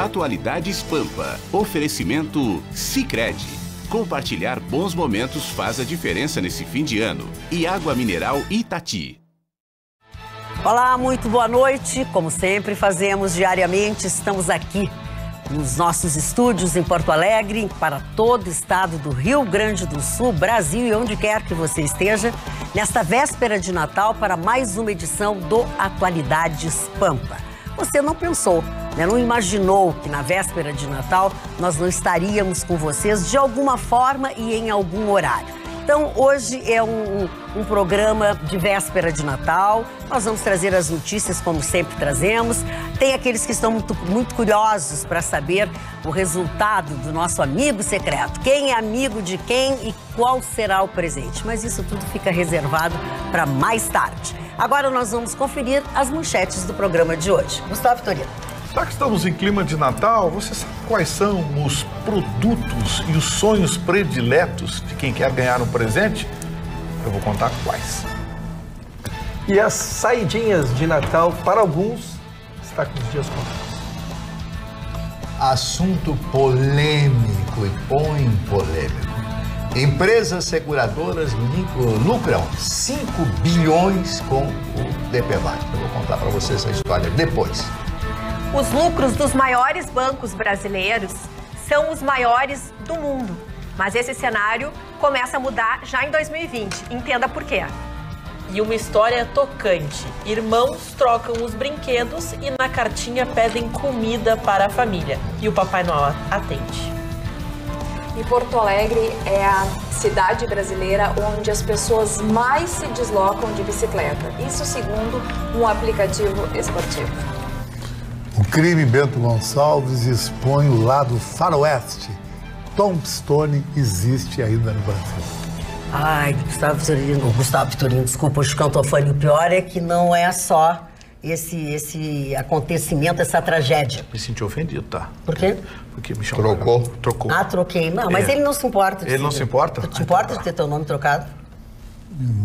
Atualidades Pampa. Oferecimento Sicredi. Compartilhar bons momentos faz a diferença nesse fim de ano. E água mineral Itati. Olá, muito boa noite. Como sempre fazemos diariamente, estamos aqui nos nossos estúdios em Porto Alegre, para todo o estado do Rio Grande do Sul, Brasil e onde quer que você esteja, nesta véspera de Natal para mais uma edição do Atualidades Pampa. Você não pensou, né? Não imaginou que na véspera de Natal nós não estaríamos com vocês de alguma forma e em algum horário. Então, hoje é um programa de véspera de Natal. Nós vamos trazer as notícias, como sempre trazemos. Tem aqueles que estão muito curiosos para saber o resultado do nosso amigo secreto. Quem é amigo de quem e qual será o presente. Mas isso tudo fica reservado para mais tarde. Agora nós vamos conferir as manchetes do programa de hoje. Gustavo Vitorino. Já que estamos em clima de Natal, você sabe quais são os produtos e os sonhos prediletos de quem quer ganhar um presente? Eu vou contar quais. E as saidinhas de Natal, para alguns, está com os dias contados. Assunto polêmico e põe polêmico. Empresas seguradoras lucram 5 bilhões com o DPVAT. Eu vou contar para vocês a história depois. Os lucros dos maiores bancos brasileiros são os maiores do mundo. Mas esse cenário começa a mudar já em 2020. Entenda por quê. E uma história tocante. Irmãos trocam os brinquedos e na cartinha pedem comida para a família. E o Papai Noel atende. E Porto Alegre é a cidade brasileira onde as pessoas mais se deslocam de bicicleta. Isso segundo um aplicativo esportivo. O crime Bento Gonçalves expõe o lado faroeste. Tombstone existe ainda no Brasil. Ai, Gustavo Vitorino, desculpa, o Chicantofani. O pior é que não é só esse acontecimento, essa tragédia. Me senti ofendido, tá? Por quê? Porque me chamaram. Trocou. Ah, troquei. Não, mas ele não se importa. Ele não se importa? Tu te importa de ter teu nome trocado?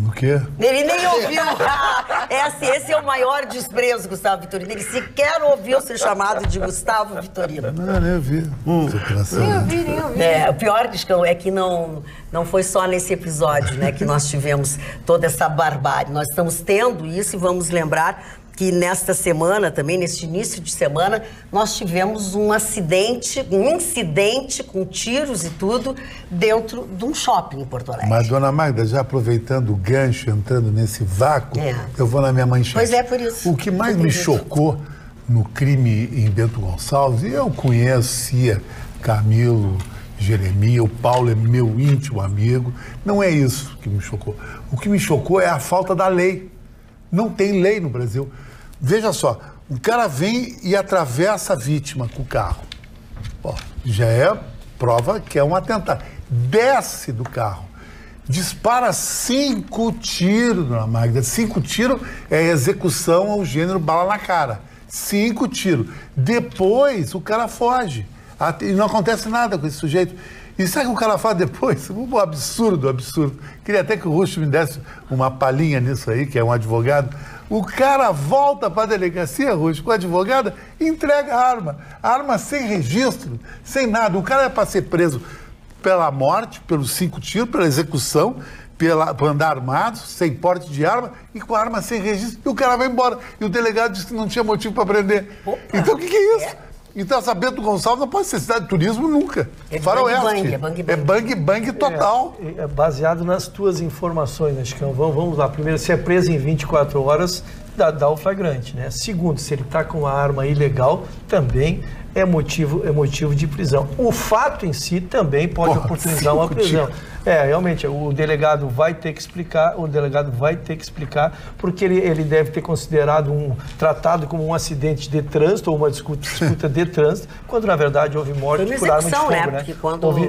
O quê? Ele nem ouviu. Esse é o maior desprezo, Gustavo Vitorino. Ele sequer ouviu ser chamado de Gustavo Vitorino. Não, nem ouvi. Nem ouvi. O pior, Discão, é que não foi só nesse episódio, né, que nós tivemos toda essa barbárie. Nós estamos tendo isso e vamos lembrar que nesta semana, também neste início de semana, nós tivemos um incidente com tiros e tudo dentro de um shopping em Porto Alegre. Mas, dona Magda, já aproveitando o gancho, entrando nesse vácuo, eu vou na minha manchete. Pois é, por isso. O que mais me chocou no crime em Bento Gonçalves, e eu conhecia Camilo, Jeremias, o Paulo é meu íntimo amigo, não é isso que me chocou. O que me chocou é a falta da lei. Não tem lei no Brasil. Veja só, o cara vem e atravessa a vítima com o carro. Ó, já é prova que é um atentado. Desce do carro, dispara 5 tiros, dona Magda. 5 tiros é execução ao gênero bala na cara. 5 tiros. Depois o cara foge. E não acontece nada com esse sujeito. E sabe o que o cara faz depois? Um absurdo. Queria até que o Russo me desse uma palhinha nisso aí, que é um advogado. O cara volta para a delegacia, Russo, com a advogada, e entrega a arma. A arma sem registro, sem nada. O cara é para ser preso pela morte, pelos 5 tiros, pela execução, por andar armado, sem porte de arma, e com a arma sem registro. E o cara vai embora. E o delegado disse que não tinha motivo para prender. Opa, então o que é isso? Então, essa Bento Gonçalves não pode ser cidade de turismo nunca. É bang total. É baseado nas tuas informações, né, Chicão? Vamos lá. Primeiro, se é preso em 24 horas, dá o flagrante, né? Segundo, se ele está com uma arma ilegal, também é motivo de prisão. O fato em si também pode oportunizar uma prisão. Realmente, o delegado vai ter que explicar, porque ele deve ter considerado tratado como um acidente de trânsito ou uma disputa de trânsito, quando na verdade houve morte por arma de fogo, né? Porque quando... Houve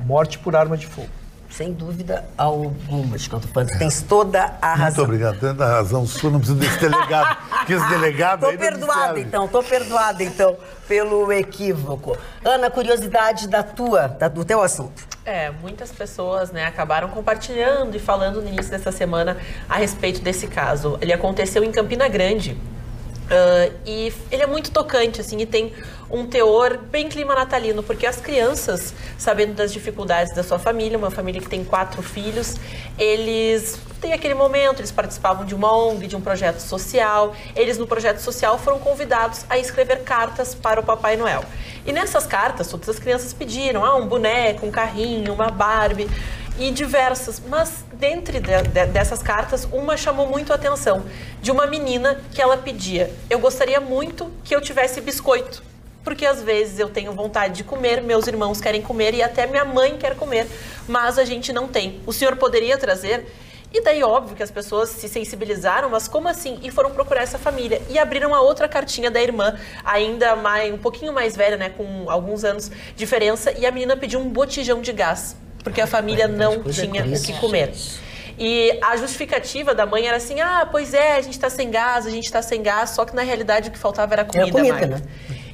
morte por arma de fogo. Sem dúvida alguma, Chicantofani. Tens toda a razão. Muito obrigado, tendo a razão sua, não precisa desse delegado. Que esse delegado Tô perdoada então, pelo equívoco. Ana, curiosidade do teu assunto. Muitas pessoas, né, acabaram compartilhando e falando no início dessa semana a respeito desse caso. Ele aconteceu em Campina Grande. E ele é muito tocante, assim, e tem um teor bem clima natalino, porque as crianças, sabendo das dificuldades da sua família, uma família que tem 4 filhos, eles têm aquele momento, eles participavam de uma ONG, de um projeto social, eles no projeto social foram convidados a escrever cartas para o Papai Noel. E nessas cartas, todas as crianças pediram, um boneco, um carrinho, uma Barbie, e diversas, mas dentre dessas cartas, uma chamou muito a atenção, de uma menina que ela pedia: eu gostaria muito que eu tivesse biscoito, porque às vezes eu tenho vontade de comer, meus irmãos querem comer e até minha mãe quer comer, mas a gente não tem. O senhor poderia trazer? E daí, óbvio que as pessoas se sensibilizaram, mas como assim? E foram procurar essa família e abriram a outra cartinha da irmã, ainda um pouquinho mais velha, né, com alguns anos de diferença, e a menina pediu um botijão de gás, porque a família não tinha o que comer. E a justificativa da mãe era assim: pois é, a gente tá sem gás, só que na realidade o que faltava era comida, né?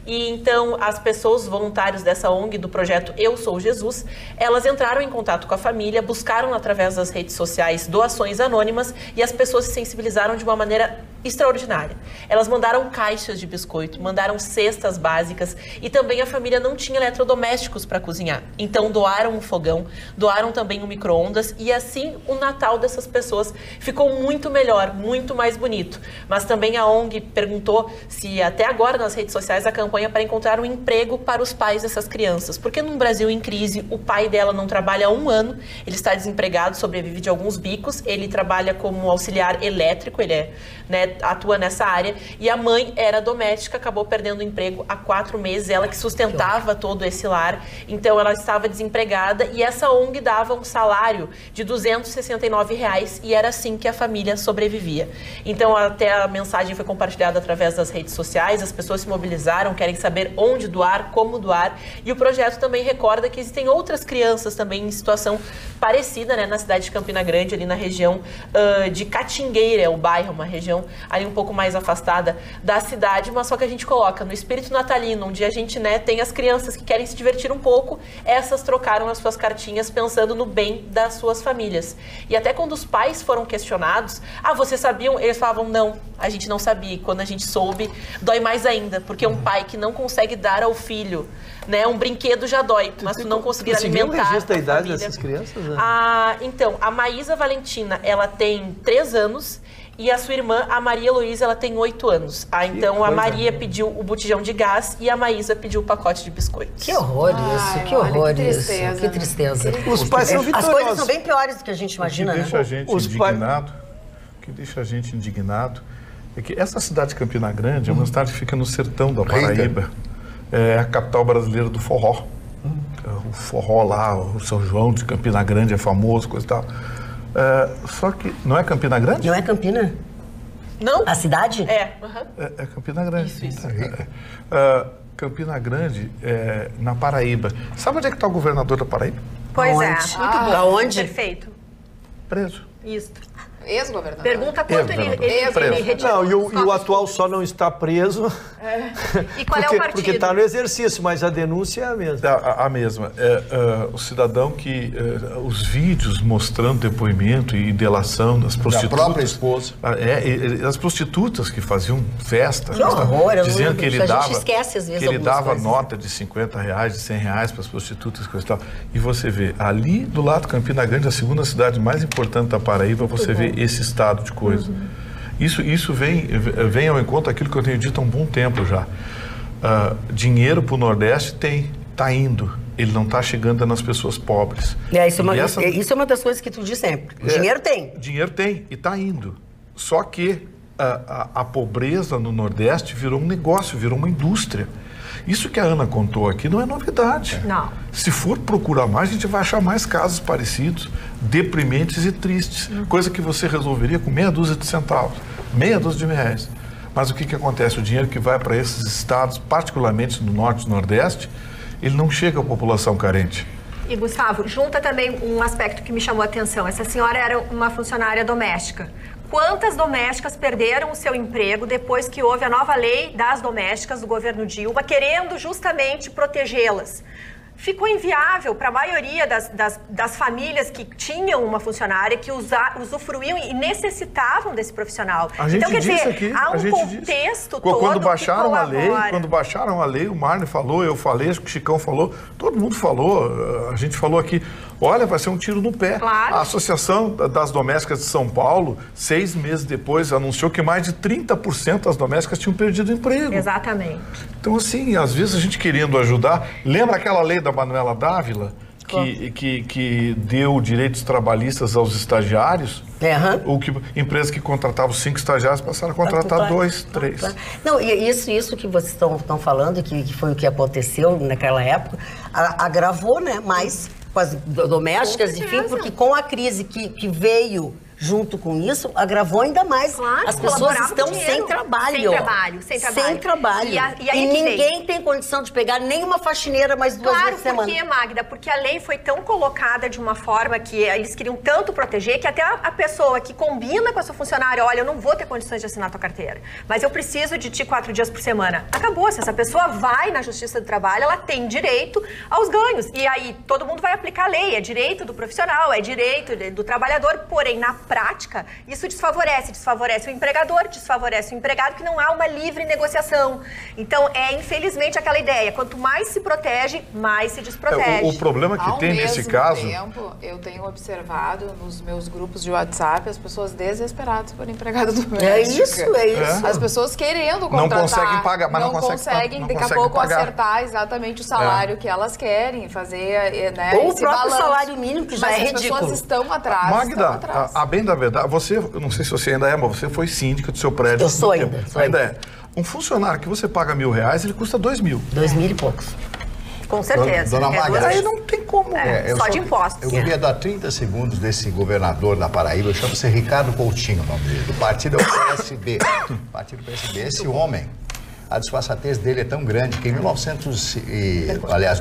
E então as pessoas, voluntários dessa ONG, do projeto Eu Sou Jesus, elas entraram em contato com a família, buscaram através das redes sociais doações anônimas e as pessoas se sensibilizaram de uma maneira extraordinária. Elas mandaram caixas de biscoito, mandaram cestas básicas e também a família não tinha eletrodomésticos para cozinhar. Então doaram um fogão, doaram também um micro-ondas e assim o Natal dessas pessoas ficou muito melhor, muito mais bonito. Mas também a ONG perguntou se até agora nas redes sociais a campanha para encontrar um emprego para os pais dessas crianças. Porque num Brasil em crise, o pai dela não trabalha há 1 ano, ele está desempregado, sobrevive de alguns bicos, ele trabalha como auxiliar elétrico, ele atua nessa área, e a mãe era doméstica, acabou perdendo o emprego há 4 meses, ela que sustentava todo esse lar, então ela estava desempregada e essa ONG dava um salário de R$ 269 e era assim que a família sobrevivia. Então até a mensagem foi compartilhada através das redes sociais, as pessoas se mobilizaram, querem saber onde doar, como doar, e o projeto também recorda que existem outras crianças também em situação parecida, né, na cidade de Campina Grande, ali na região de Catingueira, é o bairro, uma região ali um pouco mais afastada da cidade, mas só que a gente coloca no espírito natalino, onde a gente, né, tem as crianças que querem se divertir um pouco, essas trocaram as suas cartinhas pensando no bem das suas famílias. E até quando os pais foram questionados, vocês sabiam? Eles falavam, não, a gente não sabia. E quando a gente soube, dói mais ainda, porque um pai que não consegue dar ao filho, né, um brinquedo já dói, mas tu não conseguir alimentar a idade dessas crianças? Né? Então, a Maísa Valentina, ela tem 3 anos, e a sua irmã, a Maria Luísa, ela tem 8 anos. Então a Maria pediu o botijão de gás e a Maísa pediu o pacote de biscoitos. Que horror isso, que horror isso. Que tristeza. Os pais são vitoriosos. As coisas são bem piores do que a gente imagina, né? O que deixa a gente indignado é que essa cidade de Campina Grande é uma cidade que fica no sertão da Paraíba. É a capital brasileira do forró. O forró lá, o São João de Campina Grande é famoso, coisa e tal. Só que não é Campina Grande? Não é Campina? Não. A cidade? É. É Campina Grande. Isso. Campina Grande, na Paraíba. Sabe onde é que está o governador da Paraíba? Pois é. Muito bom. Aonde? Perfeito. Preso. Isso. Ex-governador. Pergunta quanto ele retirou. Não, e o atual só não está preso. E qual é o partido? Porque está no exercício, mas a denúncia é a mesma. A mesma. O cidadão que os vídeos mostrando depoimento e delação das prostitutas. Da própria esposa. As prostitutas que faziam festa. Que horror, dizendo que ele a dava, gente esquece às vezes que ele dava coisas. nota de R$50, de R$100 para as prostitutas, coisa e tal. E você vê, ali do lado de Campina Grande, a segunda cidade mais importante da Paraíba, você vê esse estado de coisa. Isso vem ao encontro daquilo que eu tenho dito há um bom tempo já. Dinheiro para o Nordeste está indo. Ele não está chegando nas pessoas pobres. Isso é uma das coisas que tu diz sempre. Dinheiro tem. Dinheiro tem e está indo. Só que a pobreza no Nordeste virou um negócio, virou uma indústria. Isso que a Ana contou aqui não é novidade. Não. Se for procurar mais, a gente vai achar mais casos parecidos, deprimentes e tristes. Coisa que você resolveria com meia dúzia de centavos, meia dúzia de reais. Mas o que acontece? O dinheiro que vai para esses estados, particularmente no Norte e Nordeste, ele não chega à população carente. E, Gustavo, junta também um aspecto que me chamou a atenção. Essa senhora era uma funcionária doméstica. Quantas domésticas perderam o seu emprego depois que houve a nova lei das domésticas do governo Dilma, querendo justamente protegê-las? ficou inviável para a maioria das famílias que tinham uma funcionária, que usufruíam e necessitavam desse profissional. Então, quer dizer, há um contexto todo quando baixaram que a lei, quando baixaram a lei, o Marne falou, eu falei, acho que o Chicão falou, todo mundo falou, a gente falou aqui, olha, vai ser um tiro no pé. Claro. A Associação das Domésticas de São Paulo, 6 meses depois, anunciou que mais de 30% das domésticas tinham perdido o emprego. Exatamente. Então, assim, às vezes a gente querendo ajudar... Lembra aquela lei da Manuela Dávila, que deu direitos trabalhistas aos estagiários? Ou que empresas que contratavam 5 estagiários passaram a contratar 2, 3. Não, e isso que vocês estão falando, que foi o que aconteceu naquela época, agravou, né, mais com as domésticas, enfim, porque com a crise que veio junto com isso, agravou ainda mais. Claro, as pessoas estão sem trabalho. Sem trabalho. E ninguém tem condição de pegar nenhuma faxineira mais 2 vezes por semana. Por quê, Magda? Porque a lei foi tão colocada de uma forma que eles queriam tanto proteger, que até a pessoa que combina com a sua funcionária, olha, eu não vou ter condições de assinar a tua carteira, mas eu preciso de ti 4 dias por semana. Acabou. Se essa pessoa vai na Justiça do Trabalho, ela tem direito aos ganhos. E aí todo mundo vai aplicar a lei. É direito do profissional, é direito do trabalhador, porém, na prática, isso desfavorece o empregador, desfavorece o empregado, que não há uma livre negociação. Então, infelizmente aquela ideia, quanto mais se protege, mais se desprotege. O problema que tem nesse caso... Ao mesmo tempo, eu tenho observado nos meus grupos de WhatsApp as pessoas desesperadas por empregado doméstico. É isso. As pessoas querendo contratar. Não conseguem pagar, mas não conseguem daqui a pouco pagar. acertar exatamente o salário que elas querem, fazer, né, ou o próprio salário mínimo, que já é ridículo. As pessoas estão atrás. Magda, a bem da verdade, você, eu não sei se você ainda é, mas você foi síndica do seu prédio. Eu sou ainda. É. Um funcionário que você paga R$1.000, ele custa 2.000. 2.000 e poucos. Com certeza. Dona Magda, aí não tem como. Só de impostos. Eu queria dar 30 segundos desse governador da Paraíba, chama-se Ricardo Coutinho, o nome dele. O partido é o PSB. O partido PSB. Esse homem, a disfarçatez dele é tão grande que em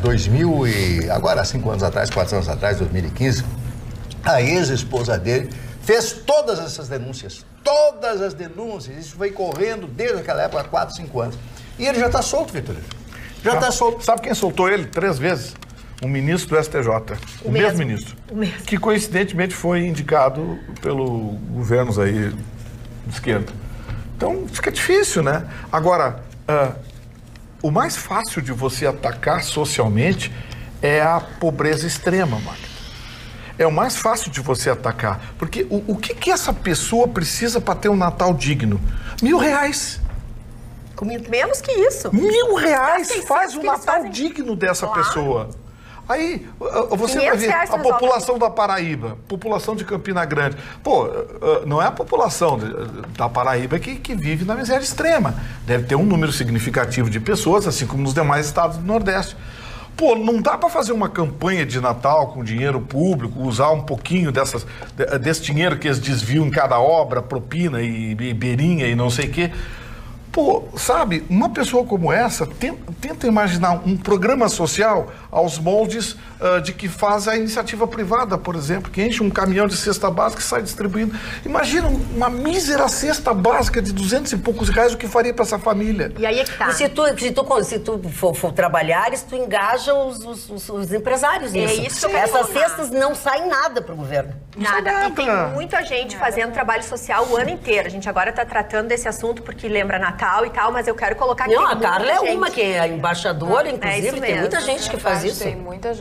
2000 e agora 5 anos atrás, 4 anos atrás, 2015, a ex-esposa dele fez todas essas denúncias. Todas as denúncias. Isso foi correndo desde aquela época, há 4, 5 anos. E ele já está solto, Vitorino. Já está solto. Sabe quem soltou ele 3 vezes? Um ministro do STJ. O mesmo ministro. O mesmo. Que coincidentemente foi indicado pelo governos aí de esquerda. Então fica difícil, né? Agora, o mais fácil de você atacar socialmente é a pobreza extrema, Magda. É o mais fácil de você atacar. Porque o que essa pessoa precisa para ter um Natal digno? R$1.000. Menos que isso. R$1.000 faz um Natal digno dessa pessoa. Aí, você vai ver a população da Paraíba, população de Campina Grande. Pô, não é a população da Paraíba que vive na miséria extrema. Deve ter um número significativo de pessoas, assim como nos demais estados do Nordeste. Pô, não dá para fazer uma campanha de Natal com dinheiro público, usar um pouquinho desse dinheiro que eles desviam em cada obra, propina e beirinha e não sei o quê. Pô, sabe, uma pessoa como essa, tenta imaginar um programa social aos moldes de que faz a iniciativa privada, por exemplo, que enche um caminhão de cesta básica e sai distribuindo. Imagina uma mísera cesta básica de R$200 e poucos, o que faria para essa família? E aí é que tá. E se tu for trabalhar, tu engaja os empresários nisso. Isso que essas cestas não saem nada para o governo. Nada. E tem muita gente fazendo trabalho social o ano inteiro. A gente agora está tratando desse assunto porque lembra Natal e tal, mas eu quero colocar aqui. Não, a Carla é uma que é embaixadora, inclusive, tem muita gente que faz isso. Tem muita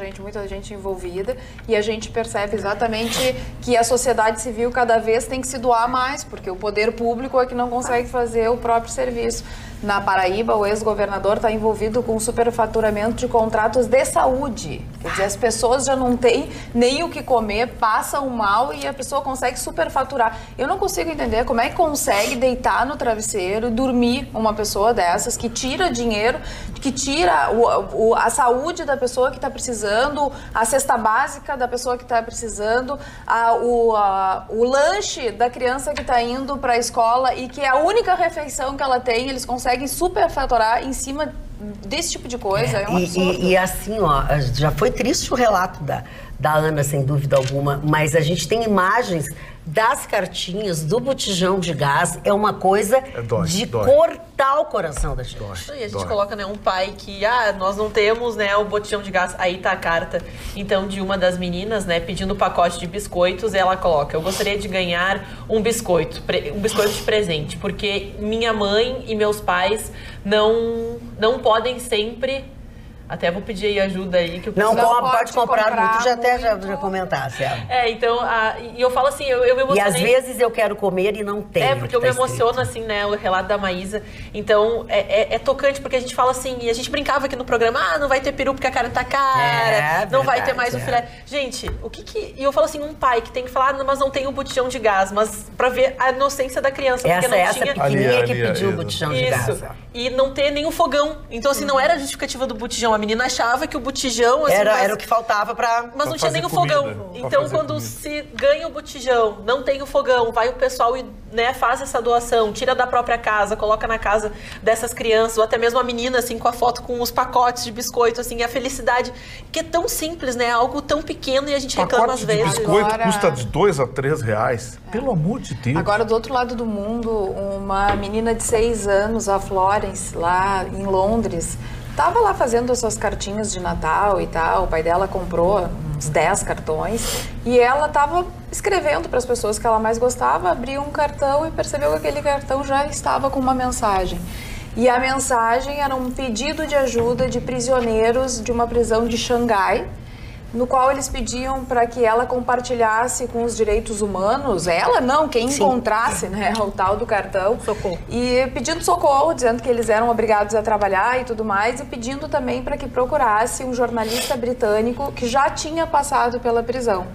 gente envolvida, e a gente percebe exatamente que a sociedade civil cada vez tem que se doar mais, porque o poder público é que não consegue fazer o próprio serviço. Na Paraíba, o ex-governador está envolvido com superfaturamento de contratos de saúde. Quer dizer, as pessoas já não têm nem o que comer, passam mal e a pessoa consegue superfaturar. Eu não consigo entender como é que consegue deitar no travesseiro e dormir uma pessoa dessas, que tira dinheiro, que tira a saúde da pessoa que está precisando, a cesta básica da pessoa que está precisando, o lanche da criança que está indo para a escola e que é a única refeição que ela tem, eles conseguem superfaturar em cima desse tipo de coisa. É um absurdo. E assim, ó, já foi triste o relato da Ana, sem dúvida alguma, mas a gente tem imagens das cartinhas, do botijão de gás, é uma coisa de cortar o coração da gente. E a gente coloca, né, um pai que, nós não temos, né, o botijão de gás, aí tá a carta, então, de uma das meninas, né, pedindo um pacote de biscoitos, ela coloca: eu gostaria de ganhar um biscoito de presente, porque minha mãe e meus pais não podem sempre... Até vou pedir aí ajuda aí. Que o não pode comprar muito, já comentasse. Então, e eu falo assim, eu me emocionei. E às vezes eu quero comer e não tenho. Porque eu me emociono, assim, né, o relato da Maísa. Então, é tocante, porque a gente fala assim, e a gente brincava aqui no programa, não vai ter peru porque a carne tá cara, não vai ter mais o filé. Gente, e eu falo assim, um pai que tem que falar, mas não tem o botijão de gás, mas pra ver a inocência da criança. Porque não tinha... pequenininha que pediu o botijão de gás. E não ter nenhum fogão. Então, assim, não era a justificativa do botijão. A menina achava que o botijão... Assim, era o que faltava pra... Mas não tinha nem o fogão. Então, quando se ganha o botijão, não tem o fogão, vai o pessoal e, né, faz essa doação, tira da própria casa, coloca na casa dessas crianças, ou até mesmo a menina, assim, com a foto com os pacotes de biscoito, assim, e a felicidade, que é tão simples, né? Algo tão pequeno e a gente reclama às vezes. O biscoito custa de R$2 a R$3. Pelo amor de Deus. Agora, do outro lado do mundo, uma menina de 6 anos, a Florence, lá em Londres, estava lá fazendo as suas cartinhas de Natal e tal. O pai dela comprou uns 10 cartões e ela estava escrevendo para as pessoas que ela mais gostava, abriu um cartão e percebeu que aquele cartão já estava com uma mensagem. E a mensagem era um pedido de ajuda de prisioneiros de uma prisão de Xangai, no qual eles pediam para que ela compartilhasse com os direitos humanos, ela não, quem encontrasse, né, o tal do cartão. Socorro. E pedindo socorro, dizendo que eles eram obrigados a trabalhar e tudo mais, e pedindo também para que procurasse um jornalista britânico que já tinha passado pela prisão.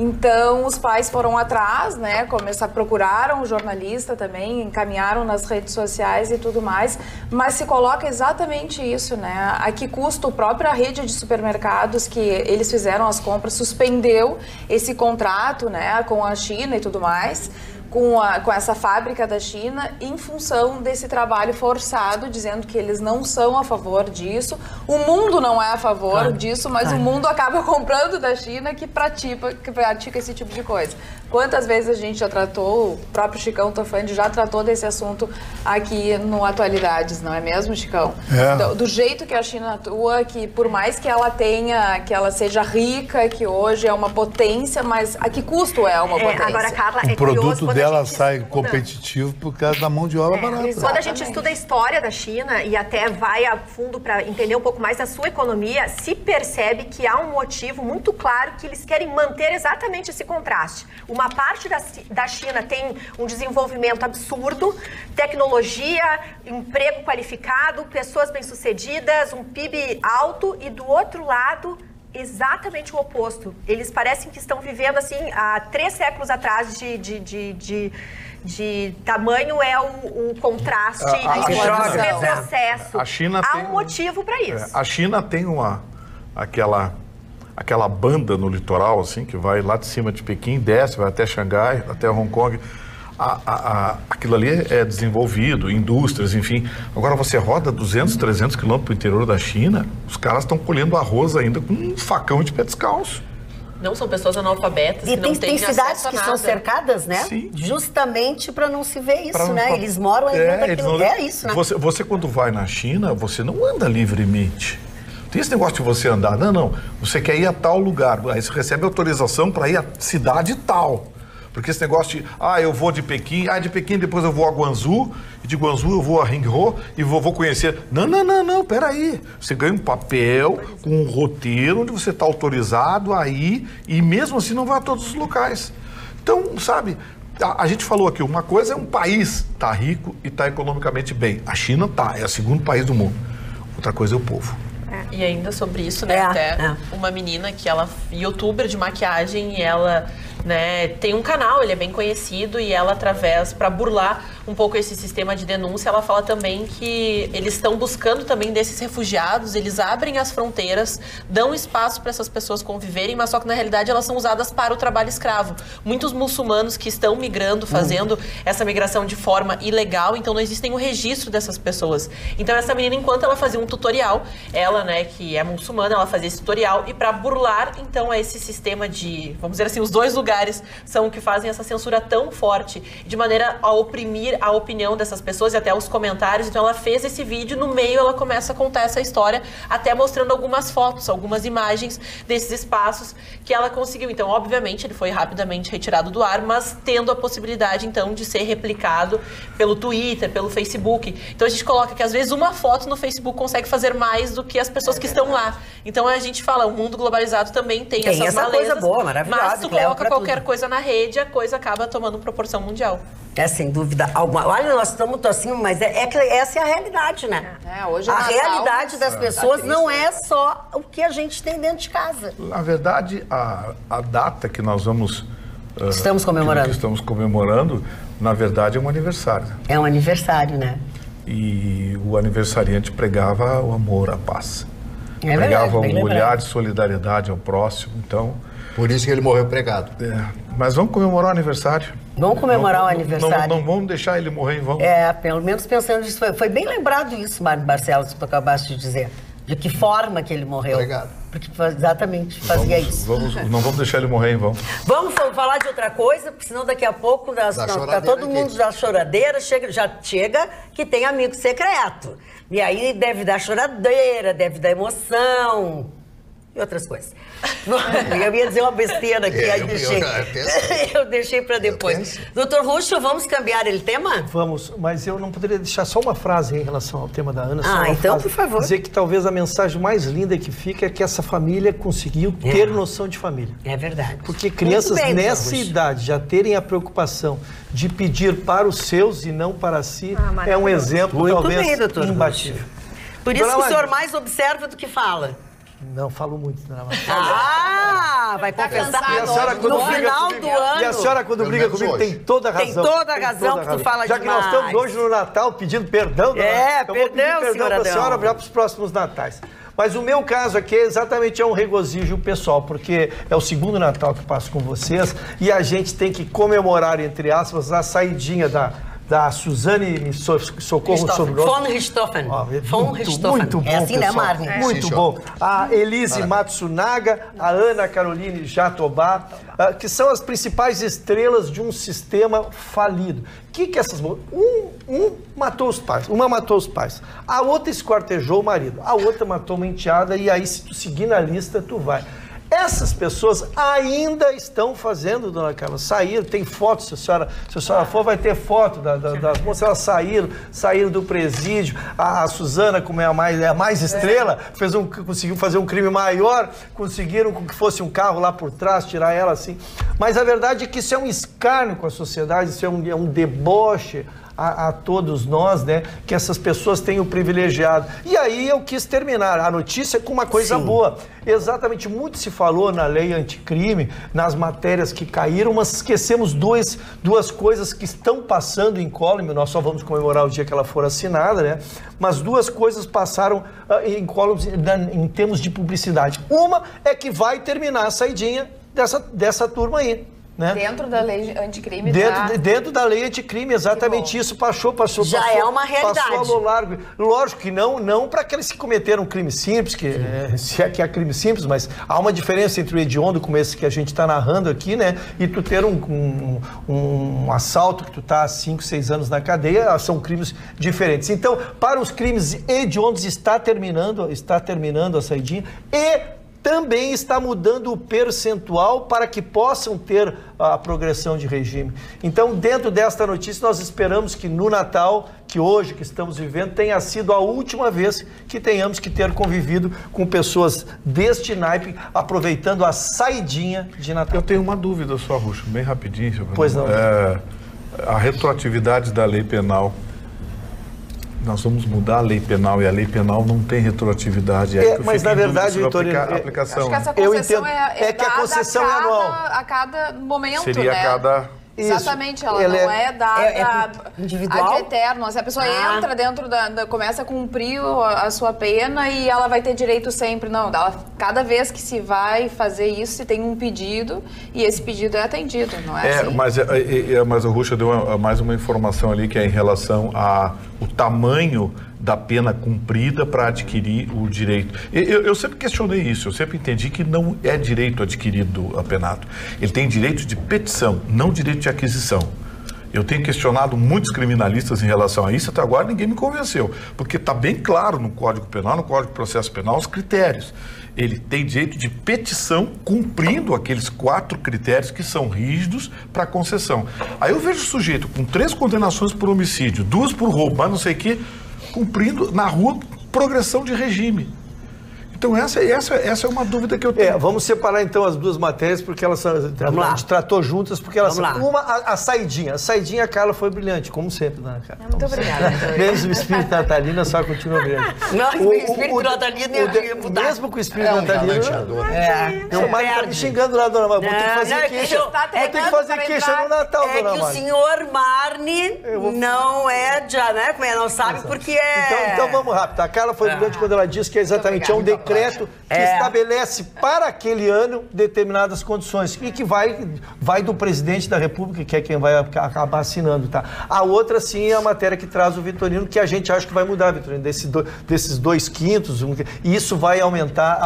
Então, os pais foram atrás, né, procuraram o jornalista também, encaminharam nas redes sociais e tudo mais, mas se coloca exatamente isso, né, a que custo a própria rede de supermercados que eles fizeram as compras, suspendeu esse contrato, né, com a China e tudo mais, com essa fábrica da China, em função desse trabalho forçado, dizendo que eles não são a favor disso. O mundo não é a favor disso, mas o mundo acaba comprando da China que pratica esse tipo de coisa. Quantas vezes a gente já tratou, o próprio Chicão Tofani já tratou desse assunto aqui no Atualidades, não é mesmo, Chicão? Do jeito que a China atua, que por mais que ela tenha, que ela seja rica, que hoje é uma potência, mas a que custo é uma potência? Agora, Carla, o produto dela sai competitivo por causa da mão de obra barata. Quando a gente estuda a história da China e até vai a fundo para entender um pouco mais da sua economia, se percebe que há um motivo muito claro que eles querem manter exatamente esse contraste. Uma parte da China tem um desenvolvimento absurdo, tecnologia, emprego qualificado, pessoas bem-sucedidas, um PIB alto, e do outro lado, exatamente o oposto. Eles parecem que estão vivendo assim há 3 séculos atrás de tamanho é o contraste e o retrocesso. A China há um motivo para isso. A China tem aquela banda no litoral, assim, que vai lá de cima de Pequim, desce, vai até Xangai, até Hong Kong. Aquilo ali é desenvolvido, indústrias, enfim. Agora você roda 200, 300 quilômetros para o interior da China, os caras estão colhendo arroz ainda com um facão de pé descalço. Não, são pessoas analfabetas que não têm acesso a nada. E tem cidades que são cercadas, né? Sim. Justamente para não se ver isso, né? Eles moram dentro daquilo. É isso, né? Você quando vai na China, você não anda livremente. Tem esse negócio de você andar, não. Você quer ir a tal lugar, aí você recebe autorização para ir à cidade tal. Porque esse negócio de, eu vou de Pequim, de Pequim depois eu vou a Guangzhou, e de Guangzhou eu vou a Ningbo e vou conhecer. Não, peraí. Você ganha um papel com um roteiro onde você está autorizado a ir, e mesmo assim não vai a todos os locais. Então, sabe, a gente falou aqui, uma coisa é um país tá rico e tá economicamente bem. A China é o segundo país do mundo. Outra coisa é o povo. E ainda sobre isso, né, uma menina que ela, youtuber de maquiagem, e ela né, tem um canal, ele é bem conhecido, e ela, para burlar um pouco esse sistema de denúncia, ela fala também que eles estão buscando também desses refugiados, eles abrem as fronteiras, dão espaço para essas pessoas conviverem, mas só que na realidade elas são usadas para o trabalho escravo. Muitos muçulmanos que estão migrando, fazendo essa migração de forma ilegal, então não existe nenhum registro dessas pessoas. Então essa menina, enquanto ela fazia um tutorial, ela, né, que é muçulmana, ela fazia esse tutorial, e para burlar então esse sistema de, vamos dizer assim, os dois lugares são que fazem essa censura tão forte, de maneira a oprimir a opinião dessas pessoas e até os comentários. Então ela fez esse vídeo, no meio ela começa a contar essa história, até mostrando algumas fotos, algumas imagens desses espaços que ela conseguiu. Então, obviamente, ele foi rapidamente retirado do ar, mas tendo a possibilidade, então, de ser replicado pelo Twitter, pelo Facebook. Então a gente coloca que às vezes uma foto no Facebook consegue fazer mais do que as pessoas que estão lá. Então a gente fala, o mundo globalizado também tem essas essa malezas, coisa boa, maravilhosa, mas tu coloca qualquer coisa na rede, a coisa acaba tomando proporção mundial. Sem dúvida alguma. Olha, nós estamos assim, mas é que essa é a realidade, né? Hoje a realidade das pessoas não é só o que a gente tem dentro de casa. Na verdade, a data que nós vamos... Estamos comemorando. Que estamos comemorando, na verdade, é um aniversário. É um aniversário, né? E o aniversariante pregava o amor, a paz. É pregava verdade, um olhar de solidariedade ao próximo, então... Por isso que ele morreu pregado. Mas vamos comemorar o aniversário. Vamos comemorar o aniversário. Não vamos deixar ele morrer em vão. Pelo menos pensando nisso. Foi bem lembrado isso, Mário Barcelos, que tu acabaste de dizer. De que forma que ele morreu. Obrigado. Porque exatamente fazia isso. Não vamos deixar ele morrer em vão. Vamos falar de outra coisa, porque senão daqui a pouco tá todo mundo da choradeira, já chega que tem amigo secreto. E aí deve dar choradeira, deve dar emoção e outras coisas. Eu ia dizer uma besteira aqui, aí eu deixei para depois. Doutor Ruschel, vamos cambiar ele tema? Vamos, mas eu não poderia deixar só uma frase em relação ao tema da Ana. Então, por favor. Dizer que talvez a mensagem mais linda que fica é que essa família conseguiu ter noção de família. É verdade. Porque crianças nessa idade já terem a preocupação de pedir para os seus e não para si é um exemplo talvez imbatível. Por isso que o senhor mais observa do que fala. Não, falo muito, dona Marcela. Vai confessar no final do ano. E a senhora, quando briga comigo, tem toda a razão. Tem toda a razão que tu fala demais. Já que nós estamos hoje no Natal pedindo perdão, perdão, vou pedir perdão para a senhora já para os próximos natais. Mas o meu caso aqui exatamente é um regozijo pessoal, porque é o segundo Natal que passo com vocês e a gente tem que comemorar, entre aspas, a saidinha da Suzane Socorro Sobrenome. Von Richthofen. Muito bom, é assim, pessoal. Né, Marne? Muito bom. A Elise Matsunaga, a Ana Caroline Jatobá, que são as principais estrelas de um sistema falido. O que essas... matou os pais, uma matou os pais. A outra esquartejou o marido. A outra matou uma enteada e aí, se tu seguir na lista, tu vai. Essas pessoas ainda estão fazendo, dona Carla, saíram, tem fotos, se a senhora for, vai ter foto das moças, elas saíram do presídio. A Suzana, como é a mais estrela, conseguiu fazer um crime maior, conseguiram que fosse um carro lá por trás, tirar ela assim. Mas a verdade é que isso é um escárnio com a sociedade, isso é um deboche a todos nós, né, que essas pessoas tenham privilegiado. E aí eu quis terminar a notícia com uma coisa boa. Exatamente, muito se falou na lei anticrime, nas matérias que caíram, mas esquecemos duas coisas que estão passando incólume. Nós só vamos comemorar o dia que ela for assinada, né? Mas duas coisas passaram incólumes em termos de publicidade. Uma é que vai terminar a saidinha dessa turma aí. Né? Dentro da lei anticrime. Dentro da lei anticrime, exatamente isso. Passou. Já é uma realidade. Passou ao largo. Lógico que não para aqueles que cometeram crime simples, se é que é crime simples, mas há uma diferença entre o hediondo, como esse que a gente está narrando aqui, né? E tu ter um assalto que tu está há 5, 6 anos na cadeia, são crimes diferentes. Então, para os crimes hediondos está terminando a saidinha e também está mudando o percentual para que possam ter a progressão de regime. Então, dentro desta notícia, nós esperamos que no Natal, que hoje que estamos vivendo, tenha sido a última vez que tenhamos que ter convivido com pessoas deste naipe, aproveitando a saidinha de Natal. Eu tenho uma dúvida só, Ruschel, bem rapidinho. Pois não. A retroatividade da lei penal nós vamos mudar a lei penal e a lei penal não tem retroatividade. Mas na verdade, Vitorino, aplicação. Acho que essa concessão é que a concessão é anual. A cada momento, seria né? a cada... Exatamente, ela não é dada individual? ad eterno. Se a pessoa entra dentro começa a cumprir a sua pena e ela vai ter direito sempre. Não, cada vez que se vai fazer isso, se tem um pedido e esse pedido é atendido, não é assim? Mas o Ruxa deu mais uma informação ali que é em relação ao tamanho da pena cumprida para adquirir o direito. Eu sempre questionei isso, eu sempre entendi que não é direito adquirido apenado. Ele tem direito de petição, não direito de aquisição. Eu tenho questionado muitos criminalistas em relação a isso, até agora ninguém me convenceu, porque está bem claro no Código Penal, no Código de Processo Penal, os critérios. Ele tem direito de petição cumprindo aqueles 4 critérios que são rígidos para concessão. Aí eu vejo o sujeito com 3 condenações por homicídio, 2 por roubo, mas não sei o quê, cumprindo na rua progressão de regime. Então essa é uma dúvida que eu tenho. Vamos separar então as duas matérias, porque elas são, a gente tratou juntas, porque elas são a saidinha. A saidinha, a Carla foi brilhante, como sempre, né, Carla? Muito obrigada. Mesmo o espírito natalino, só continua brilhante. Não, o espírito natalino ia mudar. Mesmo com o espírito natalino. O Mário tá me xingando lá, dona Marne. Vou ter que fazer queixa. Vou ter que fazer queixa no Natal, dona Marne. É que o senhor Marne não é já, né? Não sabe porque é. Então vamos rápido. A Carla foi brilhante quando ela disse que é exatamente um decreto que estabelece para aquele ano determinadas condições e que vai do presidente da República, que é quem vai acabar assinando, tá? A outra, sim, é a matéria que traz o Vitorino, que a gente acha que vai mudar, Vitorino, desses 2/5, e isso vai aumentar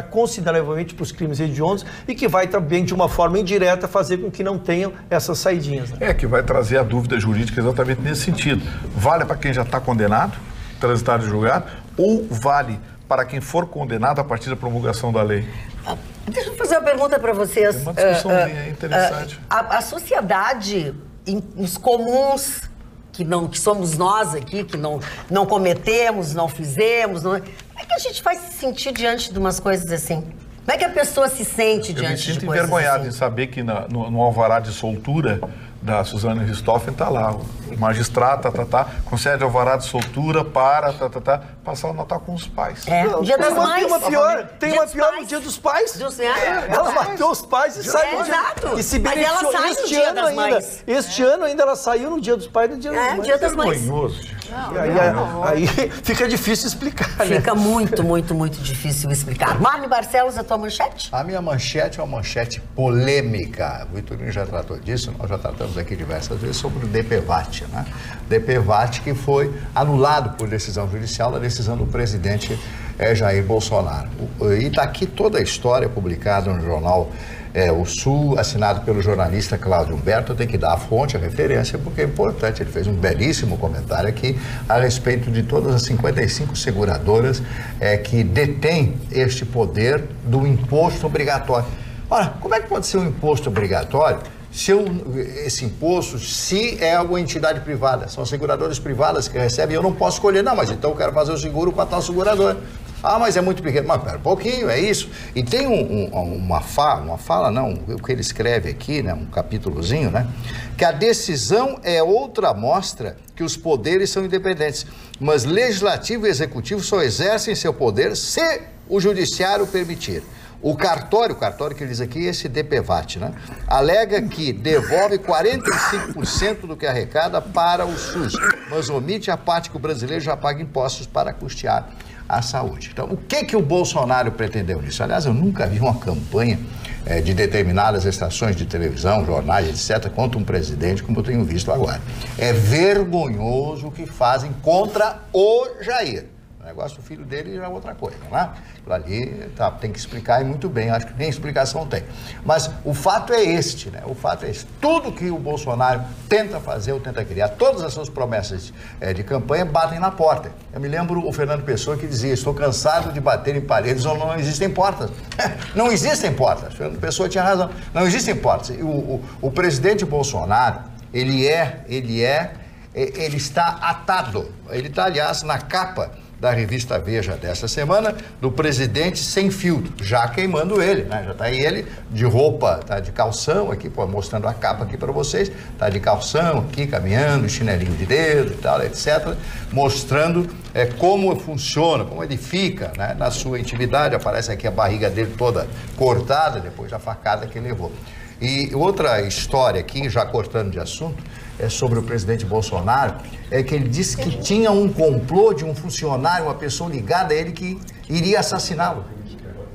consideravelmente para os crimes hediondos e que vai também, de uma forma indireta, fazer com que não tenham essas saidinhas. Né? Que vai trazer a dúvida jurídica exatamente nesse sentido. Vale para quem já está condenado, transitado e julgado, ou vale para quem for condenado a partir da promulgação da lei? Deixa eu fazer uma pergunta para vocês. Tem uma discussãozinha interessante. A sociedade, os comuns, que somos nós aqui, que não cometemos, não fizemos, como é que a gente vai se sentir diante de umas coisas assim? Como é que a pessoa se sente diante de coisas assim? Eu me sinto envergonhado em saber que no alvará de soltura da Suzane Richthofen está lá, o magistrado, concede alvará de soltura para, passar o Natal com os pais. Dia das Mães. Tem uma pior no Dia dos Pais. Ela matou os pais e saiu. Exato. E se beneficiou este ano ainda. Este ano ainda ela saiu no Dia dos Pais e no Dia das Mães. Dia das Mães. Vergonhoso, gente. Aí fica difícil explicar, né? Fica muito, muito, muito difícil explicar. Marne Barcelos, a tua manchete? A minha manchete é uma manchete polêmica. O Vitorino já tratou disso, nós já tratamos aqui diversas vezes sobre o DPVAT, né? DPVAT que foi anulado por decisão judicial, a decisão do presidente Jair Bolsonaro. E está aqui toda a história publicada no jornal O Sul, assinado pelo jornalista Cláudio Humberto. Eu tenho que dar a fonte, a referência, porque é importante. Ele fez um belíssimo comentário aqui a respeito de todas as 55 seguradoras que detêm este poder do imposto obrigatório. Ora, como é que pode ser um imposto obrigatório se esse imposto, se é alguma entidade privada? São seguradoras privadas que recebem, eu não posso escolher, não, mas então eu quero fazer o seguro com a tal seguradora. Mas é muito pequeno. Mas pera um pouquinho, é isso. E tem uma fala, o que ele escreve aqui, né, um capítulozinho, né, que a decisão é outra mostra que os poderes são independentes, mas legislativo e executivo só exercem seu poder se o judiciário permitir. O cartório que ele diz aqui, esse DPVAT, né, alega que devolve 45% do que arrecada para o SUS, mas omite a parte que o brasileiro já paga impostos para custear a saúde. Então, o que o Bolsonaro pretendeu nisso? Aliás, eu nunca vi uma campanha de determinadas estações de televisão, jornais, etc., contra um presidente como eu tenho visto agora. É vergonhoso o que fazem contra o Jair. O negócio do filho dele já é outra coisa, não é? Aquilo ali tem que explicar e muito bem, acho que nem explicação tem. Mas o fato é este, né? O fato é este. Tudo que o Bolsonaro tenta fazer ou tenta criar, todas as suas promessas de campanha batem na porta. Eu me lembro o Fernando Pessoa que dizia: estou cansado de bater em paredes onde não existem portas. Não existem portas. O Fernando Pessoa tinha razão. Não existem portas. O presidente Bolsonaro, ele está atado. Ele está, aliás, na capa da revista Veja desta semana, do presidente sem filtro, já queimando ele, né? Já está aí ele de roupa, tá de calção aqui, pô, mostrando a capa aqui para vocês, tá de calção aqui, caminhando, chinelinho de dedo e tal, etc., mostrando como funciona, como ele fica, né, na sua intimidade. Aparece aqui a barriga dele toda cortada depois da facada que ele levou. E outra história aqui, já cortando de assunto, é sobre o presidente Bolsonaro, é que ele disse que tinha um complô de um funcionário, uma pessoa ligada a ele que iria assassiná-lo.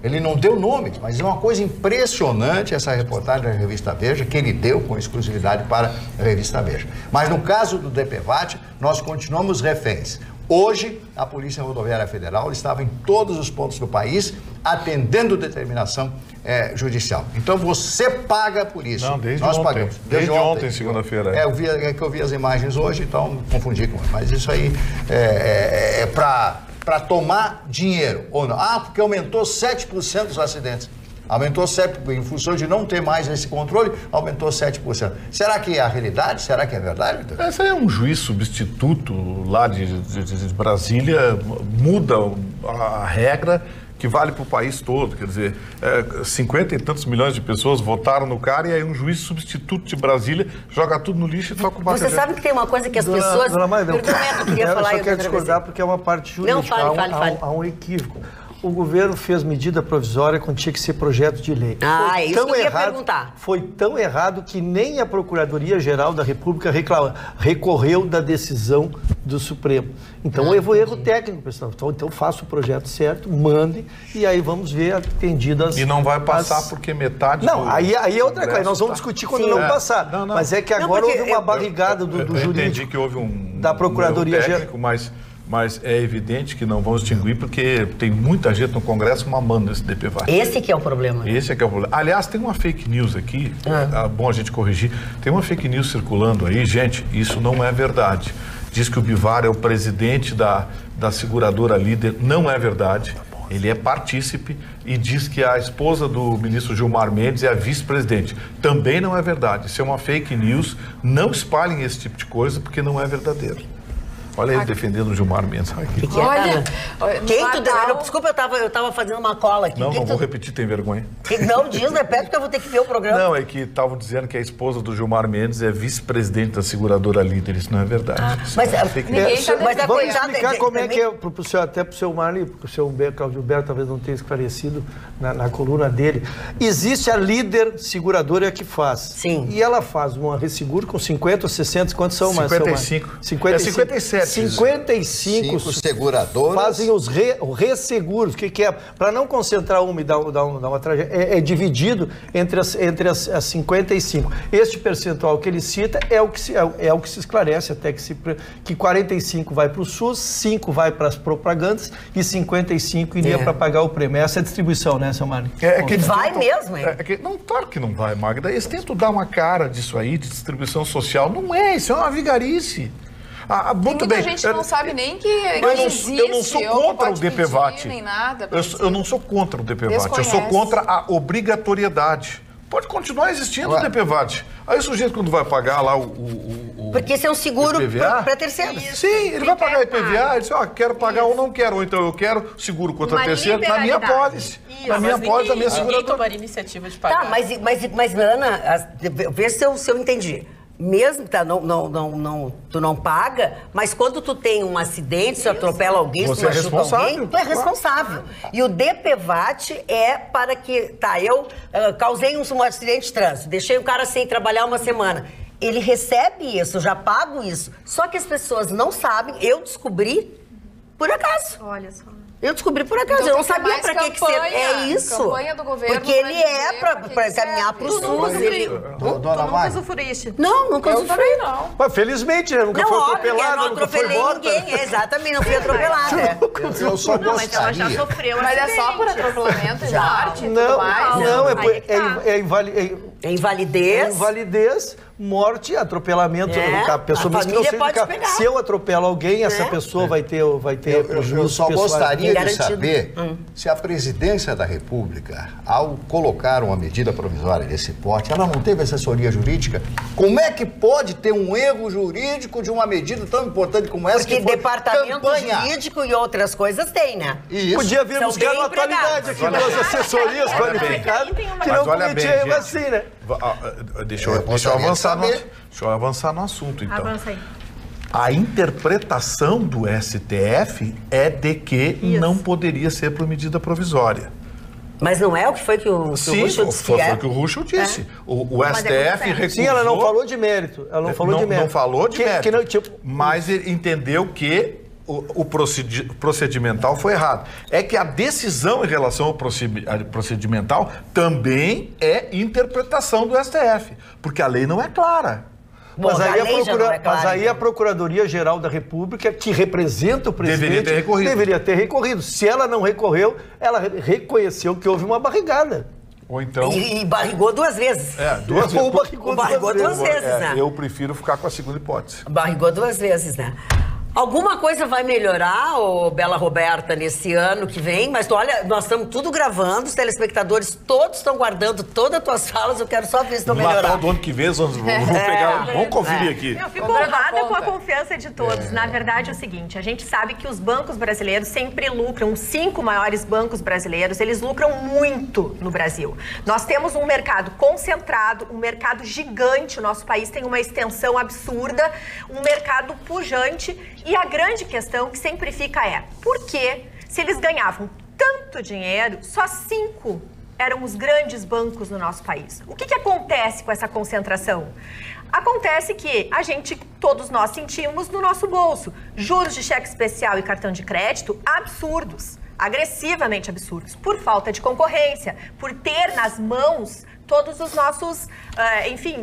Ele não deu nomes, mas é uma coisa impressionante essa reportagem da revista Veja, que ele deu com exclusividade para a revista Veja. Mas no caso do DPVAT, nós continuamos reféns. Hoje, a Polícia Rodoviária Federal estava em todos os pontos do país, atendendo determinação judicial. Então, você paga por isso. Não, desde nós ontem. pagamos. Desde ontem, segunda-feira. É que eu vi as imagens hoje, então confundi com ele. Mas isso aí é para tomar dinheiro, ou não? Ah, porque aumentou 7% dos acidentes. Aumentou 7%, em função de não ter mais esse controle, aumentou 7%. Será que é a realidade? Será que é verdade? Esse é um juiz substituto lá de Brasília, muda a regra que vale para o país todo. Quer dizer, 50 e tantos milhões de pessoas votaram no cara e aí um juiz substituto de Brasília joga tudo no lixo e toca o barco. Você sabe que tem uma coisa que as pessoas... Dona Maida, eu só quero discordar porque é uma parte jurídica. Não, fale. Há um equívoco. O governo fez medida provisória quando tinha que ser projeto de lei. É isso que eu ia perguntar. Foi tão errado que nem a Procuradoria-Geral da República recorreu da decisão do Supremo. Então, houve erro técnico, pessoal. Então, faça o projeto certo, mande, e aí vamos ver atendidas... E não vai passar porque metade... Não, aí é outra coisa. Nós vamos discutir quando não passar. Não. Mas é que agora houve uma barrigada do jurídico. Eu entendi que houve da Procuradoria-Geral. Mas é evidente que não vamos extinguir porque tem muita gente no Congresso mamando esse DPVAT. Esse que é o problema. Esse é que é o problema. Aliás, tem uma fake news aqui, é bom a gente corrigir. Tem uma fake news circulando aí, gente, isso não é verdade. Diz que o Bivar é o presidente da seguradora líder, não é verdade. Ele é partícipe e diz que a esposa do ministro Gilmar Mendes é a vice-presidente. Também não é verdade. Isso é uma fake news. Não espalhem esse tipo de coisa porque não é verdadeiro. Olha ele defendendo o Gilmar Mendes. Olha, desculpa, eu tava fazendo uma cola aqui. Não vou repetir, tem vergonha. Não diz, repete, porque eu vou ter que ver o programa. Não, é que estavam dizendo que a esposa do Gilmar Mendes é vice-presidente da seguradora líder. Isso não é verdade. Vamos explicar como é que é, até para o seu Marli, porque o seu Claudio Humberto talvez não tenha esclarecido na coluna dele. Existe a líder seguradora que faz. Sim. E ela faz uma resseguro com 50 ou 60, quantos são mais? 55. 57. 55 seguradoras fazem os resseguros. O que é? Para não concentrar uma e dar uma tragédia, é dividido entre as 55. Este percentual que ele cita é o que se esclarece até que 45 vai para o SUS, 5 vai para as propagandas e 55 iria para pagar o prêmio. Essa é a distribuição, né, seu Mário? Vai mesmo, hein? Não, claro que não vai, Magda. Eles tentam dar uma cara disso aí, de distribuição social. Não é, isso é uma vigarice. Muito bem. Muita gente não sabe nem que existe. Eu não sou contra o DPVAT. Nem nada eu não sou contra o DPVAT. Eu sou contra a obrigatoriedade. Pode continuar existindo o DPVAT. Aí o sujeito, quando vai pagar lá porque esse é um seguro para terceiros. Sim, ele vai pagar IPVA, ele diz, quero pagar ou não quero. Ou então eu quero seguro contra terceiro na minha pólice. Na minha pólice, da minha seguradora. Ninguém tomaria iniciativa de pagar. Tá, mas Ana, vê se eu entendi. Mesmo tu não paga, mas quando tu tem um acidente, se atropela alguém, se machuca alguém, tu é responsável. E o DPVAT é para que, eu causei um acidente de trânsito, deixei o cara sem trabalhar uma semana. Ele recebe isso, eu já pago isso. Só que as pessoas não sabem, eu descobri por acaso. Olha só. Eu descobri por acaso, eu não sabia para que é isso. Campanha do governo, porque ele é para caminhar para o SUS. Nunca usufruíste? Não, nunca usufruí. Não. Mas felizmente, né? Nunca foi atropelada, não atropelei ninguém. Exatamente, não fui atropelada. Eu só não, mas ela já sofreu. Mas é só por atropelamento e morte e tudo mais? Não, é invalidez. É invalidez. É invalidez, morte, atropelamento, a pessoa a mesmo que não família seja pode pegar. Se eu atropelo alguém, essa pessoa vai ter Eu só gostaria de Garantido. saber se a presidência da República, ao colocar uma medida provisória desse porte, ela não teve assessoria jurídica. Como é que pode ter um erro jurídico de uma medida tão importante como essa? Porque que foi departamento campanha? jurídico e outras coisas tem, né? Isso. Podia vir São buscar bem uma atualidade aqui duas assessorias qualificadas que não cometiam erro assim, né? Deixa eu avançar no assunto, então. Avança aí. A interpretação do STF é de que não poderia ser por medida provisória. Mas não é o que foi que o Ruschel disse que foi o que o Ruschel disse. O STF recusou... Sim, ela não falou de mérito. Ela não falou de mérito. Não falou de mérito. Tipo, mas ele entendeu que o procedimental foi errado. É que a decisão em relação ao procedimental também é interpretação do STF, porque a lei não é clara. Bom, Mas aí a Procuradoria-Geral da República, que representa o presidente, deveria ter recorrido. Se ela não recorreu, ela reconheceu que houve uma barrigada. Ou então... E barrigou 2 vezes. Duas vezes. Barrigou duas vezes, né? Eu prefiro ficar com a segunda hipótese. Barrigou 2 vezes, né? Alguma coisa vai melhorar, ô Bela Roberta, nesse ano que vem, mas olha, nós estamos tudo gravando, os telespectadores todos estão guardando todas as tuas falas, eu quero só ver se estão melhorando. No Natal do ano que vem, vamos conferir aqui. Eu fico honrada com a confiança de todos. Na verdade é o seguinte, a gente sabe que os bancos brasileiros sempre lucram, os 5 maiores bancos brasileiros, eles lucram muito no Brasil. Nós temos um mercado concentrado, um mercado gigante, o nosso país tem uma extensão absurda, um mercado pujante. E a grande questão que sempre fica é, por que, se eles ganhavam tanto dinheiro, só 5 eram os grandes bancos no nosso país? O que acontece com essa concentração? Acontece que todos nós sentimos no nosso bolso juros de cheque especial e cartão de crédito absurdos, agressivamente absurdos, por falta de concorrência, por ter nas mãos todos os nossos,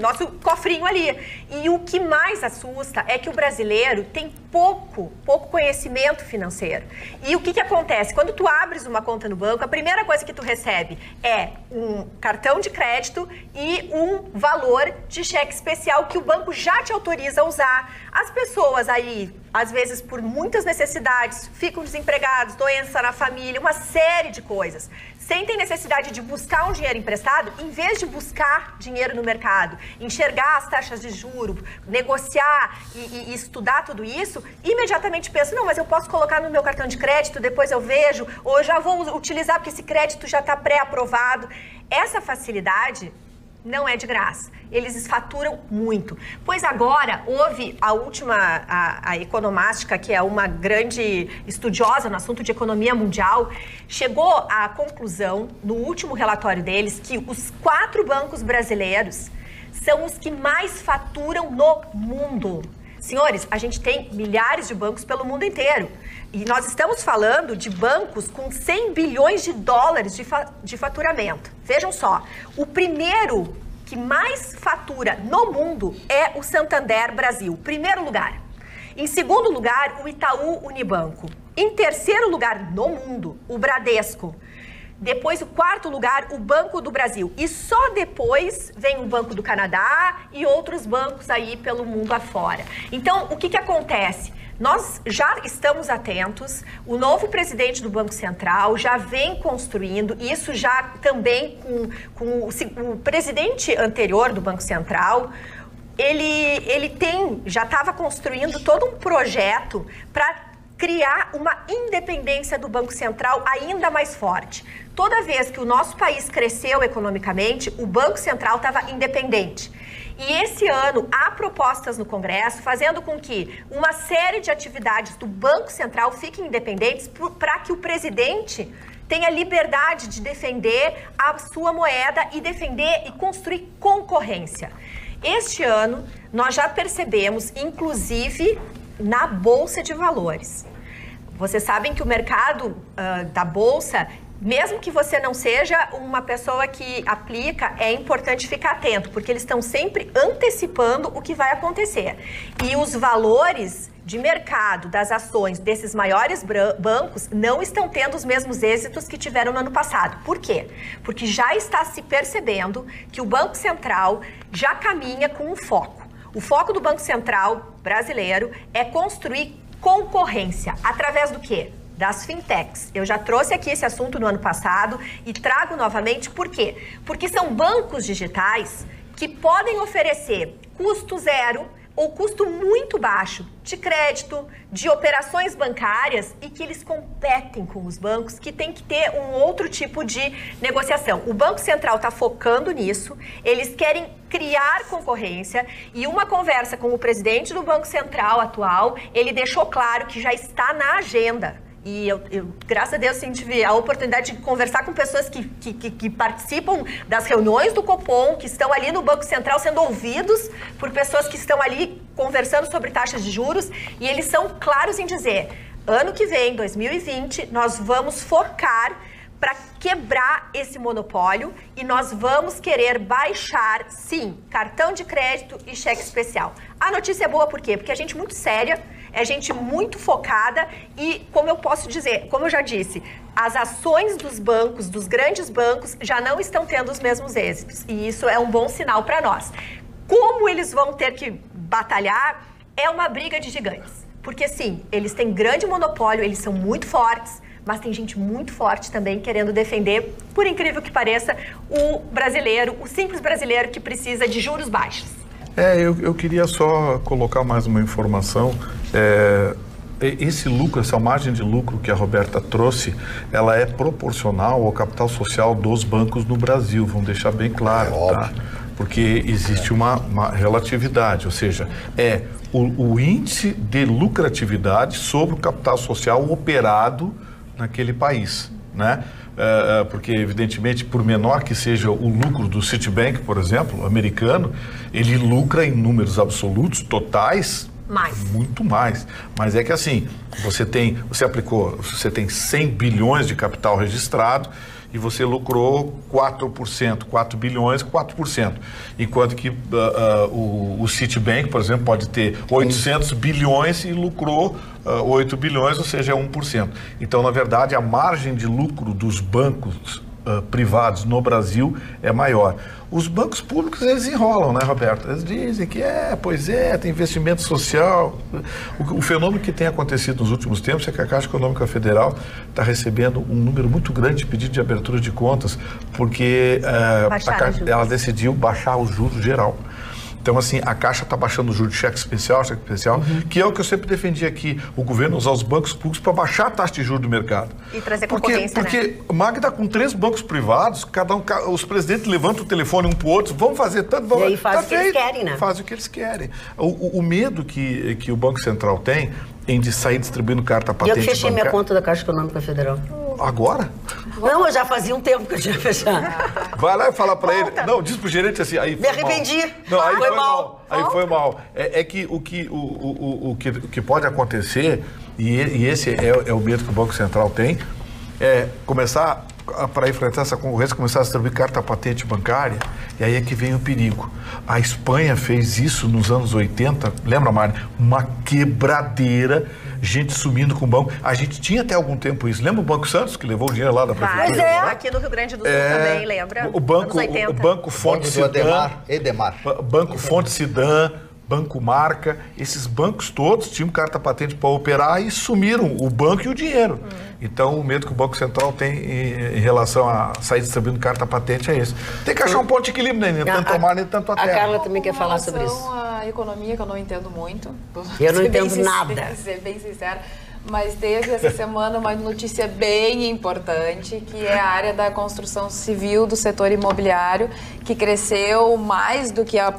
nosso cofrinho ali. E o que mais assusta é que o brasileiro tem pouco conhecimento financeiro. E o que acontece? Quando tu abres uma conta no banco, a primeira coisa que tu recebe é um cartão de crédito e um valor de cheque especial que o banco já te autoriza a usar. As pessoas aí, às vezes por muitas necessidades, ficam desempregados, doença na família, uma série de coisas. Sentem necessidade de buscar um dinheiro emprestado, em vez de buscar dinheiro no mercado, enxergar as taxas de juros, negociar e estudar tudo isso, imediatamente pensam, não, mas eu posso colocar no meu cartão de crédito, depois eu vejo, ou eu já vou utilizar porque esse crédito já está pré-aprovado. Essa facilidade não é de graça. Eles faturam muito. Pois agora, houve a última, a Economástica, que é uma grande estudiosa no assunto de economia mundial, chegou à conclusão, no último relatório deles, que os 4 bancos brasileiros são os que mais faturam no mundo. Senhores, a gente tem milhares de bancos pelo mundo inteiro. E nós estamos falando de bancos com 100 bilhões de dólares de faturamento. Vejam só, o primeiro que mais fatura no mundo é o Santander Brasil, primeiro lugar. Em segundo lugar, o Itaú Unibanco. Em terceiro lugar no mundo, o Bradesco. Depois, o 4º lugar, o Banco do Brasil. E só depois vem o Banco do Canadá e outros bancos aí pelo mundo afora. Então, o que acontece? Nós já estamos atentos, o novo presidente do Banco Central já vem construindo, isso já também com o presidente anterior do Banco Central, ele já estava construindo todo um projeto para criar uma independência do Banco Central ainda mais forte. Toda vez que o nosso país cresceu economicamente, o Banco Central estava independente. E esse ano há propostas no Congresso fazendo com que uma série de atividades do Banco Central fiquem independentes para que o presidente tenha liberdade de defender a sua moeda e defender e construir concorrência. Este ano, nós já percebemos, inclusive na Bolsa de Valores. Vocês sabem que o mercado da Bolsa mesmo que você não seja uma pessoa que aplica, é importante ficar atento, porque eles estão sempre antecipando o que vai acontecer. E os valores de mercado das ações desses maiores bancos não estão tendo os mesmos êxitos que tiveram no ano passado. Por quê? Porque já está se percebendo que o Banco Central já caminha com um foco. O foco do Banco Central brasileiro é construir concorrência. Através do quê? Das fintechs. Eu já trouxe aqui esse assunto no ano passado e trago novamente. Por quê? Porque são bancos digitais que podem oferecer custo zero ou custo muito baixo de crédito, de operações bancárias, e que eles competem com os bancos que tem que ter um outro tipo de negociação. O Banco Central está focando nisso, eles querem criar concorrência, e uma conversa com o presidente do Banco Central atual, ele deixou claro que já está na agenda. E eu graças a Deus, assim, tive a oportunidade de conversar com pessoas que participam das reuniões do Copom, que estão ali no Banco Central sendo ouvidos por pessoas que estão ali conversando sobre taxas de juros, e eles são claros em dizer, ano que vem, 2020, nós vamos focar para quebrar esse monopólio e nós vamos querer baixar, sim, cartão de crédito e cheque especial. A notícia é boa por quê? Porque é gente muito séria, é gente muito focada e, como eu posso dizer, como eu já disse, as ações dos bancos, dos grandes bancos, já não estão tendo os mesmos êxitos. E isso é um bom sinal para nós. Como eles vão ter que batalhar, é uma briga de gigantes. Porque, sim, eles têm grande monopólio, eles são muito fortes, mas tem gente muito forte também querendo defender, por incrível que pareça, o brasileiro, o simples brasileiro que precisa de juros baixos. Eu queria só colocar mais uma informação. Esse lucro, essa margem de lucro que a Roberta trouxe, ela é proporcional ao capital social dos bancos no Brasil, vamos deixar bem claro, tá? Porque existe uma relatividade, ou seja, o índice de lucratividade sobre o capital social operado naquele país, né? Porque, evidentemente, por menor que seja o lucro do Citibank, por exemplo, americano, ele lucra em números absolutos, totais, muito mais. Mas é que assim, você tem 100 bilhões de capital registrado e você lucrou 4%, 4 bilhões, 4%. Enquanto que o Citibank, por exemplo, pode ter 800 bilhões e lucrou 8 bilhões, ou seja, 1%. Então, na verdade, a margem de lucro dos bancos privados no Brasil é maior. Os bancos públicos, eles enrolam, né, Roberto? Eles dizem que tem investimento social. O fenômeno que tem acontecido nos últimos tempos é que a Caixa Econômica Federal está recebendo um número muito grande de pedidos de abertura de contas, porque ela decidiu baixar o juros geral. Então, assim, a Caixa está baixando o juros de cheque especial, que é o que eu sempre defendi aqui, o governo usar os bancos públicos para baixar a taxa de juros do mercado. E trazer concorrência, porque Magda, com 3 bancos privados, os presidentes levantam o telefone um para o outro, vamos fazer tanto... Vamos, e aí faz o que eles querem, né? Faz o que eles querem. O medo que o Banco Central tem em de sair distribuindo carta patente bancária... Eu fechei minha conta da Caixa Econômica Federal. Agora? Não, eu já fazia um tempo que eu tinha fechado. Vai lá e fala pra ele. Não, diz pro gerente assim, aí me arrependi. Não, aí foi mal. Aí foi mal. É que o que pode acontecer, e esse é o medo que o Banco Central tem, é começar, para enfrentar essa concorrência, começar a distribuir carta patente bancária, e aí é que vem o perigo. A Espanha fez isso nos anos 80, lembra, Mari? Uma quebradeira, gente sumindo com o banco. A gente tinha até algum tempo isso. Lembra o Banco Santos, que levou o dinheiro lá da prefeitura? Mas aqui no Rio Grande do Sul também, lembra? O Banco Fonte Sidan, Banco Fonte Sidan, Banco Marca, esses bancos todos tinham carta patente para operar e sumiram o banco e o dinheiro. Então, o medo que o Banco Central tem em relação a sair distribuindo carta patente é esse. Tem que achar um ponto de equilíbrio, né? Nem tanto tomar, nem tanto a terra. A Carla também quer falar sobre isso. A economia, que eu não entendo muito. Eu não entendo nada. Pra ser bem sincera. Mas teve essa semana uma notícia bem importante, que é a área da construção civil do setor imobiliário, que cresceu mais do que a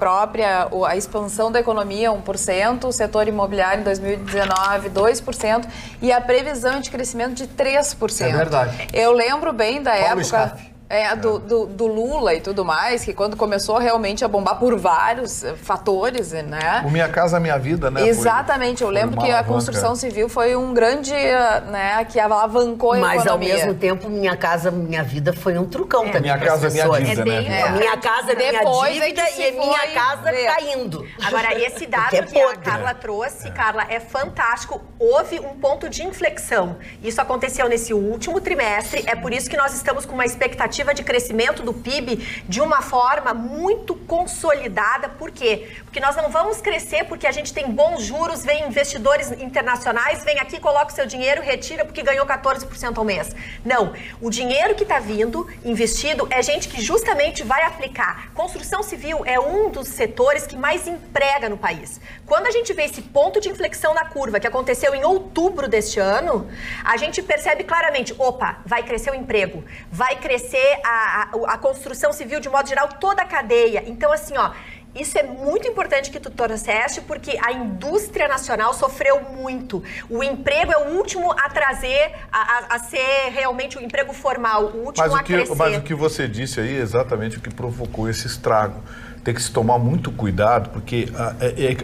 expansão da economia, 1%, o setor imobiliário em 2019, 2%, e a previsão de crescimento de 3%. É verdade. Eu lembro bem da época... do Lula e tudo mais, que quando começou realmente a bombar por vários fatores, né? O Minha Casa Minha Vida, né? Exatamente, eu lembro que a construção civil foi um grande, né, que alavancou a economia. Mas ao mesmo tempo, Minha Casa Minha Vida foi um trucão também. Minha Casa Minha Dívida, né? Minha Casa Minha Depois Dívida e Minha Casa caindo. Agora, esse dado que a Carla trouxe, Carla, é fantástico. Houve um ponto de inflexão. Isso aconteceu nesse último trimestre. É por isso que nós estamos com uma expectativa de crescimento do PIB de uma forma muito consolidada. Por quê? Porque nós não vamos crescer porque a gente tem bons juros, vem investidores internacionais, vem aqui, coloca o seu dinheiro, retira porque ganhou 14% ao mês. Não. O dinheiro que está vindo, investido, é gente que justamente vai aplicar. Construção civil é um dos setores que mais emprega no país. Quando a gente vê esse ponto de inflexão na curva que aconteceu em outubro deste ano, a gente percebe claramente, opa, vai crescer o emprego, vai crescer a construção civil de modo geral, toda a cadeia. Então, assim, ó, isso é muito importante que tu trouxeste, porque a indústria nacional sofreu muito. O emprego é o último a trazer, a ser realmente o emprego formal, o último a crescer. Mas o que você disse aí é exatamente o que provocou esse estrago. Tem que se tomar muito cuidado, porque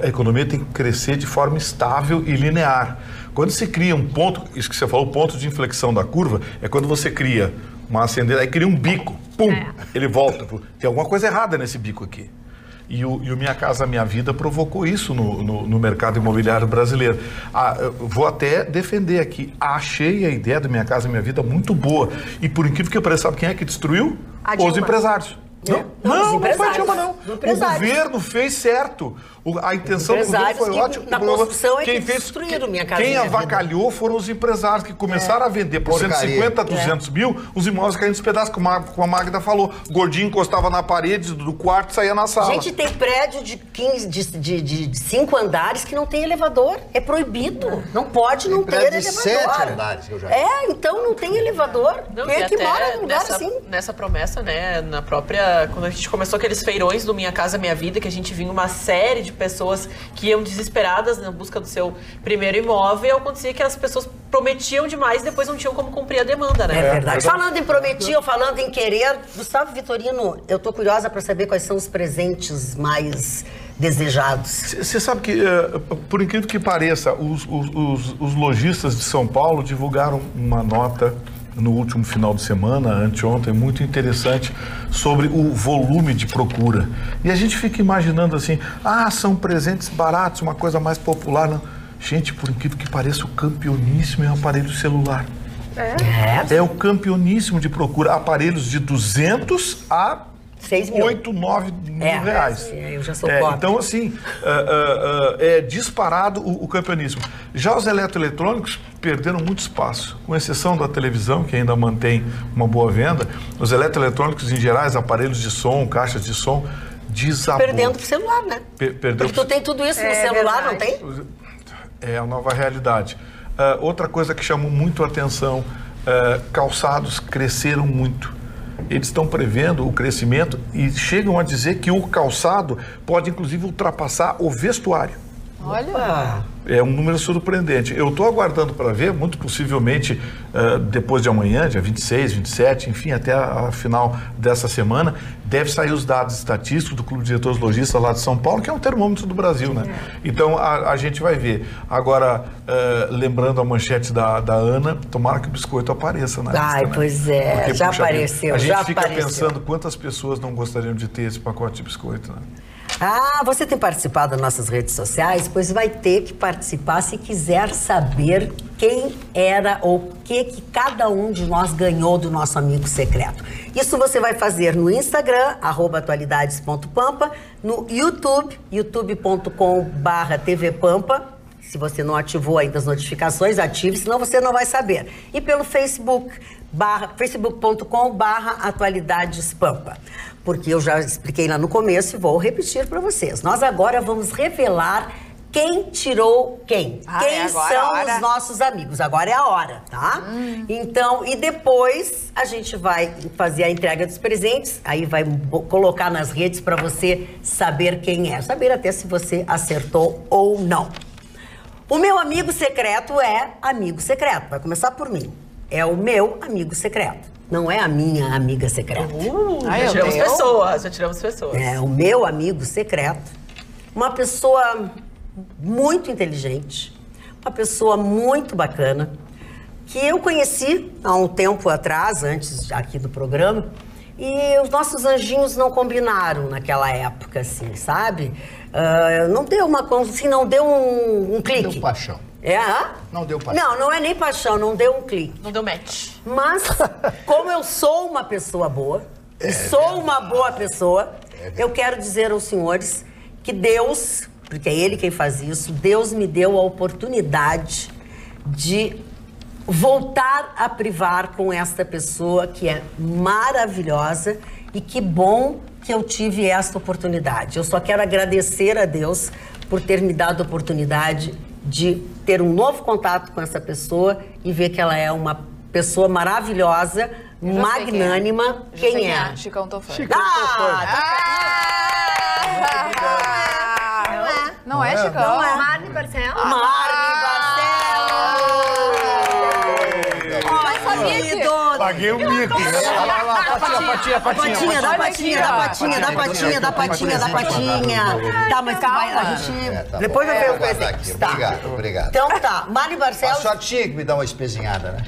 a economia tem que crescer de forma estável e linear. Quando se cria um ponto, isso que você falou, o ponto de inflexão da curva, é quando você cria uma acendedora, aí cria um bico, pum, ele volta. Tem alguma coisa errada nesse bico aqui. E o Minha Casa Minha Vida provocou isso no mercado imobiliário brasileiro. Vou até defender aqui. Achei a ideia do Minha Casa Minha Vida muito boa. E por incrível que pareça, sabe quem é que destruiu? Os empresários. Não foi a Dilma, não. O governo fez certo. A intenção do governo foi ótima. Na construção é que destruíram Minha Casa Quem Minha avacalhou Vida. Foram os empresários que começaram a vender por 150, 200 mil, os imóveis caindo nos pedaços, como a Magda falou. Gordinho encostava na parede do quarto e saía na sala. Gente, tem prédio de 5 andares que não tem elevador. É proibido. Não pode não ter elevador. De 7 andares que eu já vi. Então não tem elevador. Quem é que mora num lugar assim? Nessa promessa, né, na própria... Quando a gente começou aqueles feirões do Minha Casa Minha Vida, que a gente vinha uma série de pessoas que iam desesperadas na busca do seu primeiro imóvel, acontecia que as pessoas prometiam demais e depois não tinham como cumprir a demanda, né? É verdade. Falando em prometiam, falando em querer, Gustavo Vitorino, eu tô curiosa para saber quais são os presentes mais desejados. Você sabe que, por incrível que pareça, os lojistas de São Paulo divulgaram uma nota no último final de semana, anteontem, muito interessante, sobre o volume de procura. E a gente fica imaginando assim, são presentes baratos, uma coisa mais popular. Não. Gente, por incrível que pareça, o campeoníssimo é o aparelho celular. É o campeoníssimo de procura. Aparelhos de 200 a 6 mil. 8, 9 mil reais. Eu já sou pobre. Então, assim, é disparado o campeoníssimo. Já os eletroeletrônicos perderam muito espaço, com exceção da televisão, que ainda mantém uma boa venda. Os eletroeletrônicos, em geral, aparelhos de som, caixas de som, desabou. Perdendo pro celular, né? Porque tu tem tudo isso no celular, não tem? É a nova realidade. Outra coisa que chamou muito a atenção, calçados cresceram muito. Eles estão prevendo o crescimento e chegam a dizer que o calçado pode, inclusive, ultrapassar o vestuário. Olha! É um número surpreendente. Eu estou aguardando para ver, muito possivelmente depois de amanhã, dia 26, 27, enfim, até a final dessa semana, deve sair os dados estatísticos do Clube de Diretores Lojistas lá de São Paulo, que é um termômetro do Brasil, né? Então, a gente vai ver. Agora, lembrando a manchete da Ana, tomara que o biscoito apareça na lista, né? Pois é, porque, já apareceu, a gente fica pensando quantas pessoas não gostariam de ter esse pacote de biscoito, né? Você tem participado das nossas redes sociais? Pois vai ter que participar se quiser saber quem era ou o que cada um de nós ganhou do nosso amigo secreto. Isso você vai fazer no Instagram, @atualidades.pampa, no YouTube, youtube.com/tvpampa. Se você não ativou ainda as notificações, ative, senão você não vai saber. E pelo Facebook, facebook.com/atualidadespampa. Porque eu já expliquei lá no começo e vou repetir para vocês. Nós agora vamos revelar quem tirou quem. Quem são os nossos amigos. Agora é a hora, tá? Então, e depois a gente vai fazer a entrega dos presentes, aí vai colocar nas redes para você saber quem é. Saber até se você acertou ou não. O meu amigo secreto é amigo secreto. Vai começar por mim. É o meu amigo secreto. não é a minha amiga secreta. Já tiramos pessoas. É o meu amigo secreto. Uma pessoa muito inteligente, uma pessoa muito bacana, que eu conheci há um tempo atrás, antes aqui do programa, e os nossos anjinhos não combinaram naquela época, assim, sabe? Não deu não deu um clique. Não deu paixão. Não deu paixão. Não é nem paixão, não deu um clique. Não deu match. Mas, como eu sou uma pessoa boa, e sou uma boa pessoa, eu quero dizer aos senhores que Deus, porque é Ele quem faz isso, Deus me deu a oportunidade de voltar a privar com esta pessoa que é maravilhosa e que bom que eu tive esta oportunidade. Eu só quero agradecer a Deus por ter me dado a oportunidade de ter um novo contato com essa pessoa e ver que ela é uma pessoa maravilhosa, magnânima. Quem é? Chicão Tofani. Chicão Tofani. Não é Chicão? Não é. Marne Barcelos. Paguei o mico. Olha lá, patinha. Da patinha. Tá, mas a gente... Depois vai ver o presente. Obrigado. Então tá, Marne A Barcelos... senhora tinha que me dar uma espezinhada, né?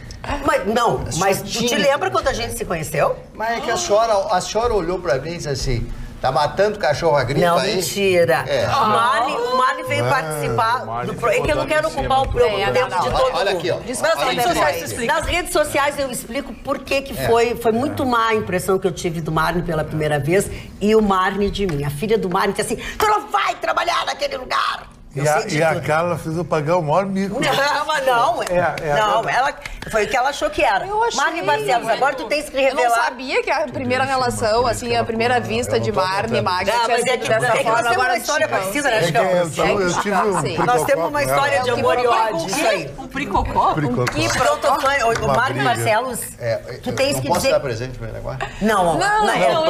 Mas tu te lembra quando a gente se conheceu? Mas é que a senhora olhou pra mim e disse assim, tá matando cachorro a gripe Não, aí? mentira. O Marne veio participar do programa. É que eu não quero ocupar o tempo de todo mundo. Olha aqui, ó. Nas redes sociais eu explico por que foi muito má a impressão que eu tive do Marne pela primeira vez e o Marne de mim. A filha do Marne disse assim, tu não vai trabalhar naquele lugar. E a Carla fez eu pagar o maior mico. Não, ela foi o que ela achou que era. Marne Barcelos, agora tu tens que revelar. Eu não sabia que a primeira relação, assim, a primeira vista de Marne e Magda tinha sido dessa forma. Nós temos uma história parecida, né, Chicão? Eu tive um Nós temos uma história de amor e ódio, isso aí. Um pricocó? O Marne Barcelos, tu tens que Não posso dizer... dar presente pra ele agora? Não,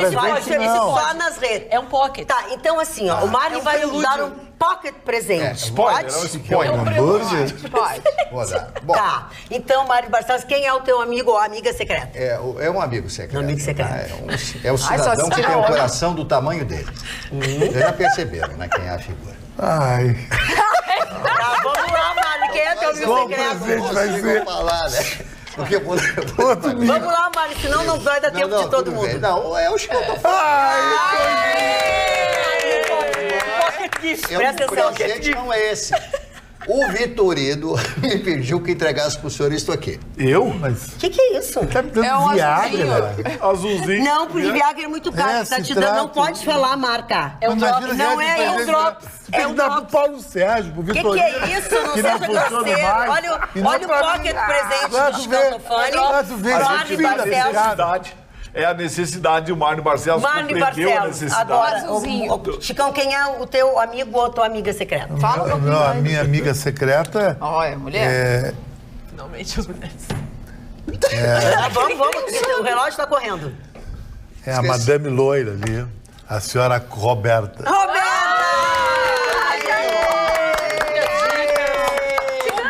esse pode ser só nas redes. É um pocket. Tá, então assim, ó, o Marne vai nos dar um pocket presente. Pode? hambúrguer? Pode. Vou dar. Bom, Tá, então, Marne Barcelos, quem é o teu amigo ou amiga secreta? é um amigo secreto. Um amigo secreto. É o só cidadão se que tira tem o onda. coração do tamanho dele. Vocês já perceberam, né, quem é a figura. Ai, Tá, vamos lá, Marne, quem é teu amigo qual secreto? presente vai Consigo ser? falar, né? Porque Outro mico. Vamos lá, Marne, senão não vai dar tempo de todo tudo mundo. bem. Não, é o Chicão. Presta O atenção. presente não é esse. O Vitorino me pediu que entregasse pro senhor isto aqui. Eu? Mas O que é isso? tá me dando É um Viagra. Azulzinho. Não, porque Viagra é muito caro. Tá te dando, não pode falar a marca. É um drops. Não é um drops. Tem que dar pro Paulo Sérgio, pro O que Vitorino. é isso? Não que seja funciona grosseiro. mais. Olha E não o pra pocket mim. presente Lá do tu Chicão Tofani. Lá tu vê, Marne gente fina desse Barcelos. cara. É a necessidade, o Marne Barcelos Marne compreendeu a Barcelos, necessidade. agora, Azulzinho. Chicão, quem é o teu amigo ou tua amiga secreta? Fala um pouquinho Não, a mais. minha amiga secreta Olha, mulher. Finalmente as mulheres. Vamos, o relógio tá correndo. é a Madame Loira ali, a senhora Roberta.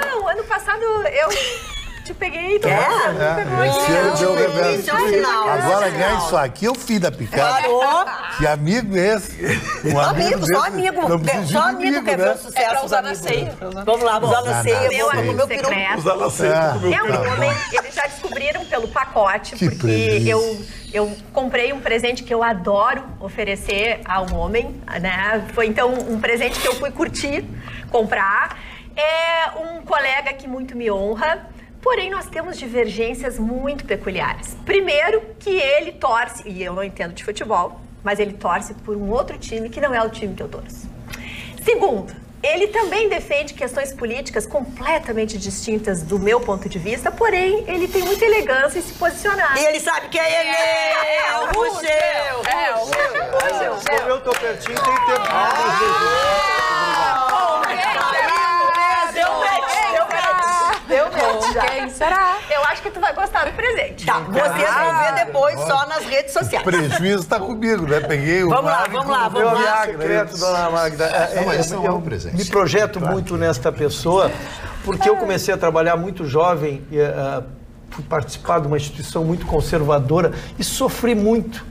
Não, ano passado eu te peguei. Tu Esse ano deu reverso. Isso é um sinal. Agora ganhar isso aqui, eu fiz da picada. Parou. Que amigo é esse? Um Amigo, só desse, amigo. não precisa de Só amigo quer ver o né? É pra sucesso do usar na amigo. ceia. Vamos lá, usar na ceia. Meu vou amigo comer o peru. secreto. Usar na ceia com o meu É um peru. homem, eles já descobriram pelo pacote, Que porque delícia. eu comprei um presente que eu adoro oferecer a um homem, né? Foi então um presente que eu fui curtir, comprar. É um colega que muito me honra, porém nós temos divergências muito peculiares. Primeiro, que ele torce, e eu não entendo de futebol, mas ele torce por um outro time que não é o time que eu torço. Segundo, ele também defende questões políticas completamente distintas do meu ponto de vista, porém, ele tem muita elegância em se posicionar. E ele sabe que é ele! É o Russell! Como eu tô pertinho, tem tempo de Deu match já. Quem será? Eu acho que tu vai gostar do presente. Tá, vocês vão ver depois só nas redes O sociais. prejuízo tá comigo, né? Peguei o Vamos lá, Marne vamos lá, com o vamos lá. Viagra. secreto, dona Magda. Não, mas esse não é um presente. Me projeto muito nesta pessoa, porque eu comecei a trabalhar muito jovem por participar de uma instituição muito conservadora e sofri muito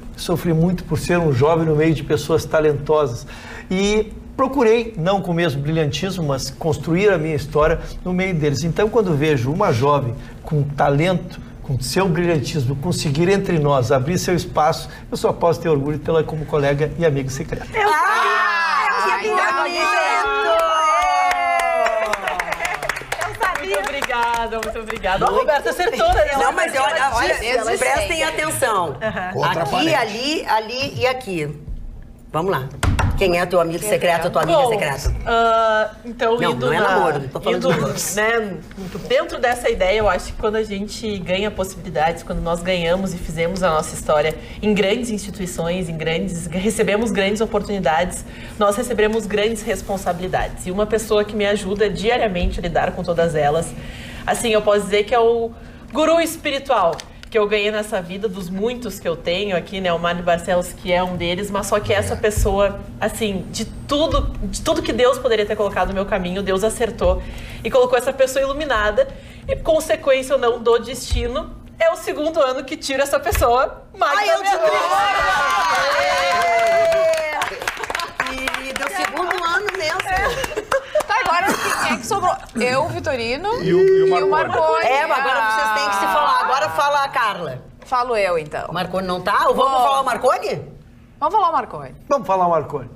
por ser um jovem no meio de pessoas talentosas. E procurei, não com o mesmo brilhantismo, mas construir a minha história no meio deles. Então, quando vejo uma jovem com talento, com seu brilhantismo, conseguir entre nós abrir seu espaço, eu só posso ter orgulho de tê-la como colega e amigo secreto. Muito obrigada. A Roberta acertou, né? Não, mas olha, prestem atenção. Aqui, ali e aqui. Vamos lá. Quem é teu amigo secreto ou tua amiga secreta? Então, não é namoro, não tô falando de namoro. Né, dentro dessa ideia, eu acho que quando a gente ganha possibilidades, quando nós ganhamos e fizemos a nossa história em grandes instituições, recebemos grandes oportunidades, nós recebemos grandes responsabilidades. E uma pessoa que me ajuda diariamente a lidar com todas elas, assim, eu posso dizer que é o guru espiritual que eu ganhei nessa vida, dos muitos que eu tenho aqui, né, o Mário Barcelos, que é um deles, mas só que essa pessoa, assim, de tudo que Deus poderia ter colocado no meu caminho, Deus acertou e colocou essa pessoa iluminada e, consequência ou não do destino, é o segundo ano que tira essa pessoa. E do segundo ano mesmo. Tá, agora quem é que sobrou? Eu, o Vitorino e o Marconi. Agora vocês têm que se falar. Agora fala a Carla. Falo eu, então. O Marconi não tá? Vamos falar o Marconi? Vamos falar o Marconi. Vamos falar o Marconi.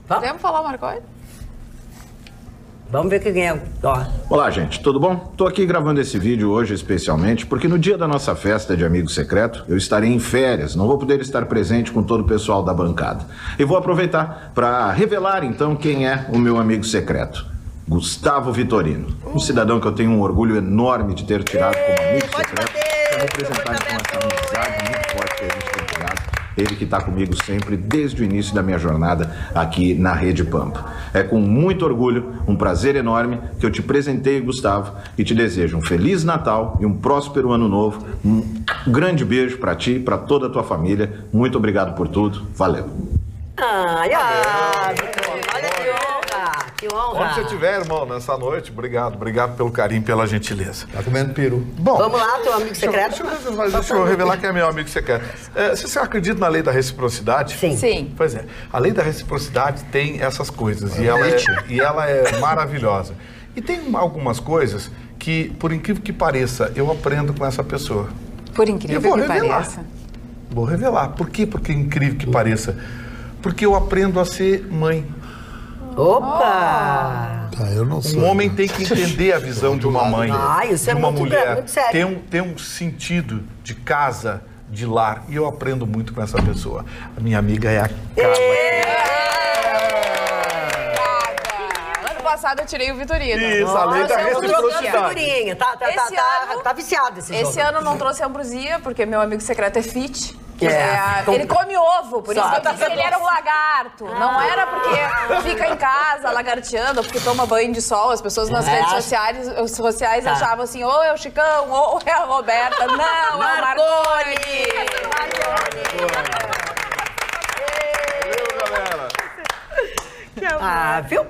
Podemos falar o Marconi? Vamos ver quem é. Olá, gente, tudo bom? Tô aqui gravando esse vídeo hoje especialmente porque no dia da nossa festa de amigo secreto eu estarei em férias, não vou poder estar presente com todo o pessoal da bancada. E vou aproveitar para revelar então quem é o meu amigo secreto. Gustavo Vitorino, um cidadão que eu tenho um orgulho enorme de ter tirado como amigo secreto para representar com essa amizade muito forte que a gente tem tirado. Ele que está comigo sempre desde o início da minha jornada aqui na Rede Pampa. É com muito orgulho, um prazer enorme que eu te presenteio, Gustavo, e te desejo um Feliz Natal e um próspero Ano Novo. Um grande beijo para ti e para toda a tua família. Muito obrigado por tudo. Valeu. Olha que honra. Onde você estiver, irmão, nessa noite, obrigado pelo carinho, pela gentileza. Tá comendo peru. Bom, vamos lá, teu amigo secreto. Deixa eu revelar quem é meu amigo secreto. Você acredita na lei da reciprocidade? Sim. Pois é. A lei da reciprocidade tem essas coisas e ela é maravilhosa. E tem algumas coisas que, por incrível que pareça, eu aprendo com essa pessoa. Por incrível que pareça. Vou revelar. Por quê? Porque incrível que pareça. Porque eu aprendo a ser mãe. Opa! Eu não sei. Um homem tem que entender a visão de uma mãe, isso de uma mulher. Muito sério. Tem um sentido de casa, de lar. E eu aprendo muito com essa pessoa. A minha amiga é a Carla. Ano passado eu tirei o Vitorino. Isso, a lei da reciprocidade. Tá viciado esse jogo. Esse ano não trouxe ambrosia, porque meu amigo secreto é fit. Ele come ovo, por isso que eu disse que ele era um lagarto. Não era porque fica em casa lagarteando, porque toma banho de sol. As pessoas nas redes sociais achavam assim, ou é o Chicão, ou é a Roberta. Não, é o Marconi. Valeu, galera. Viu?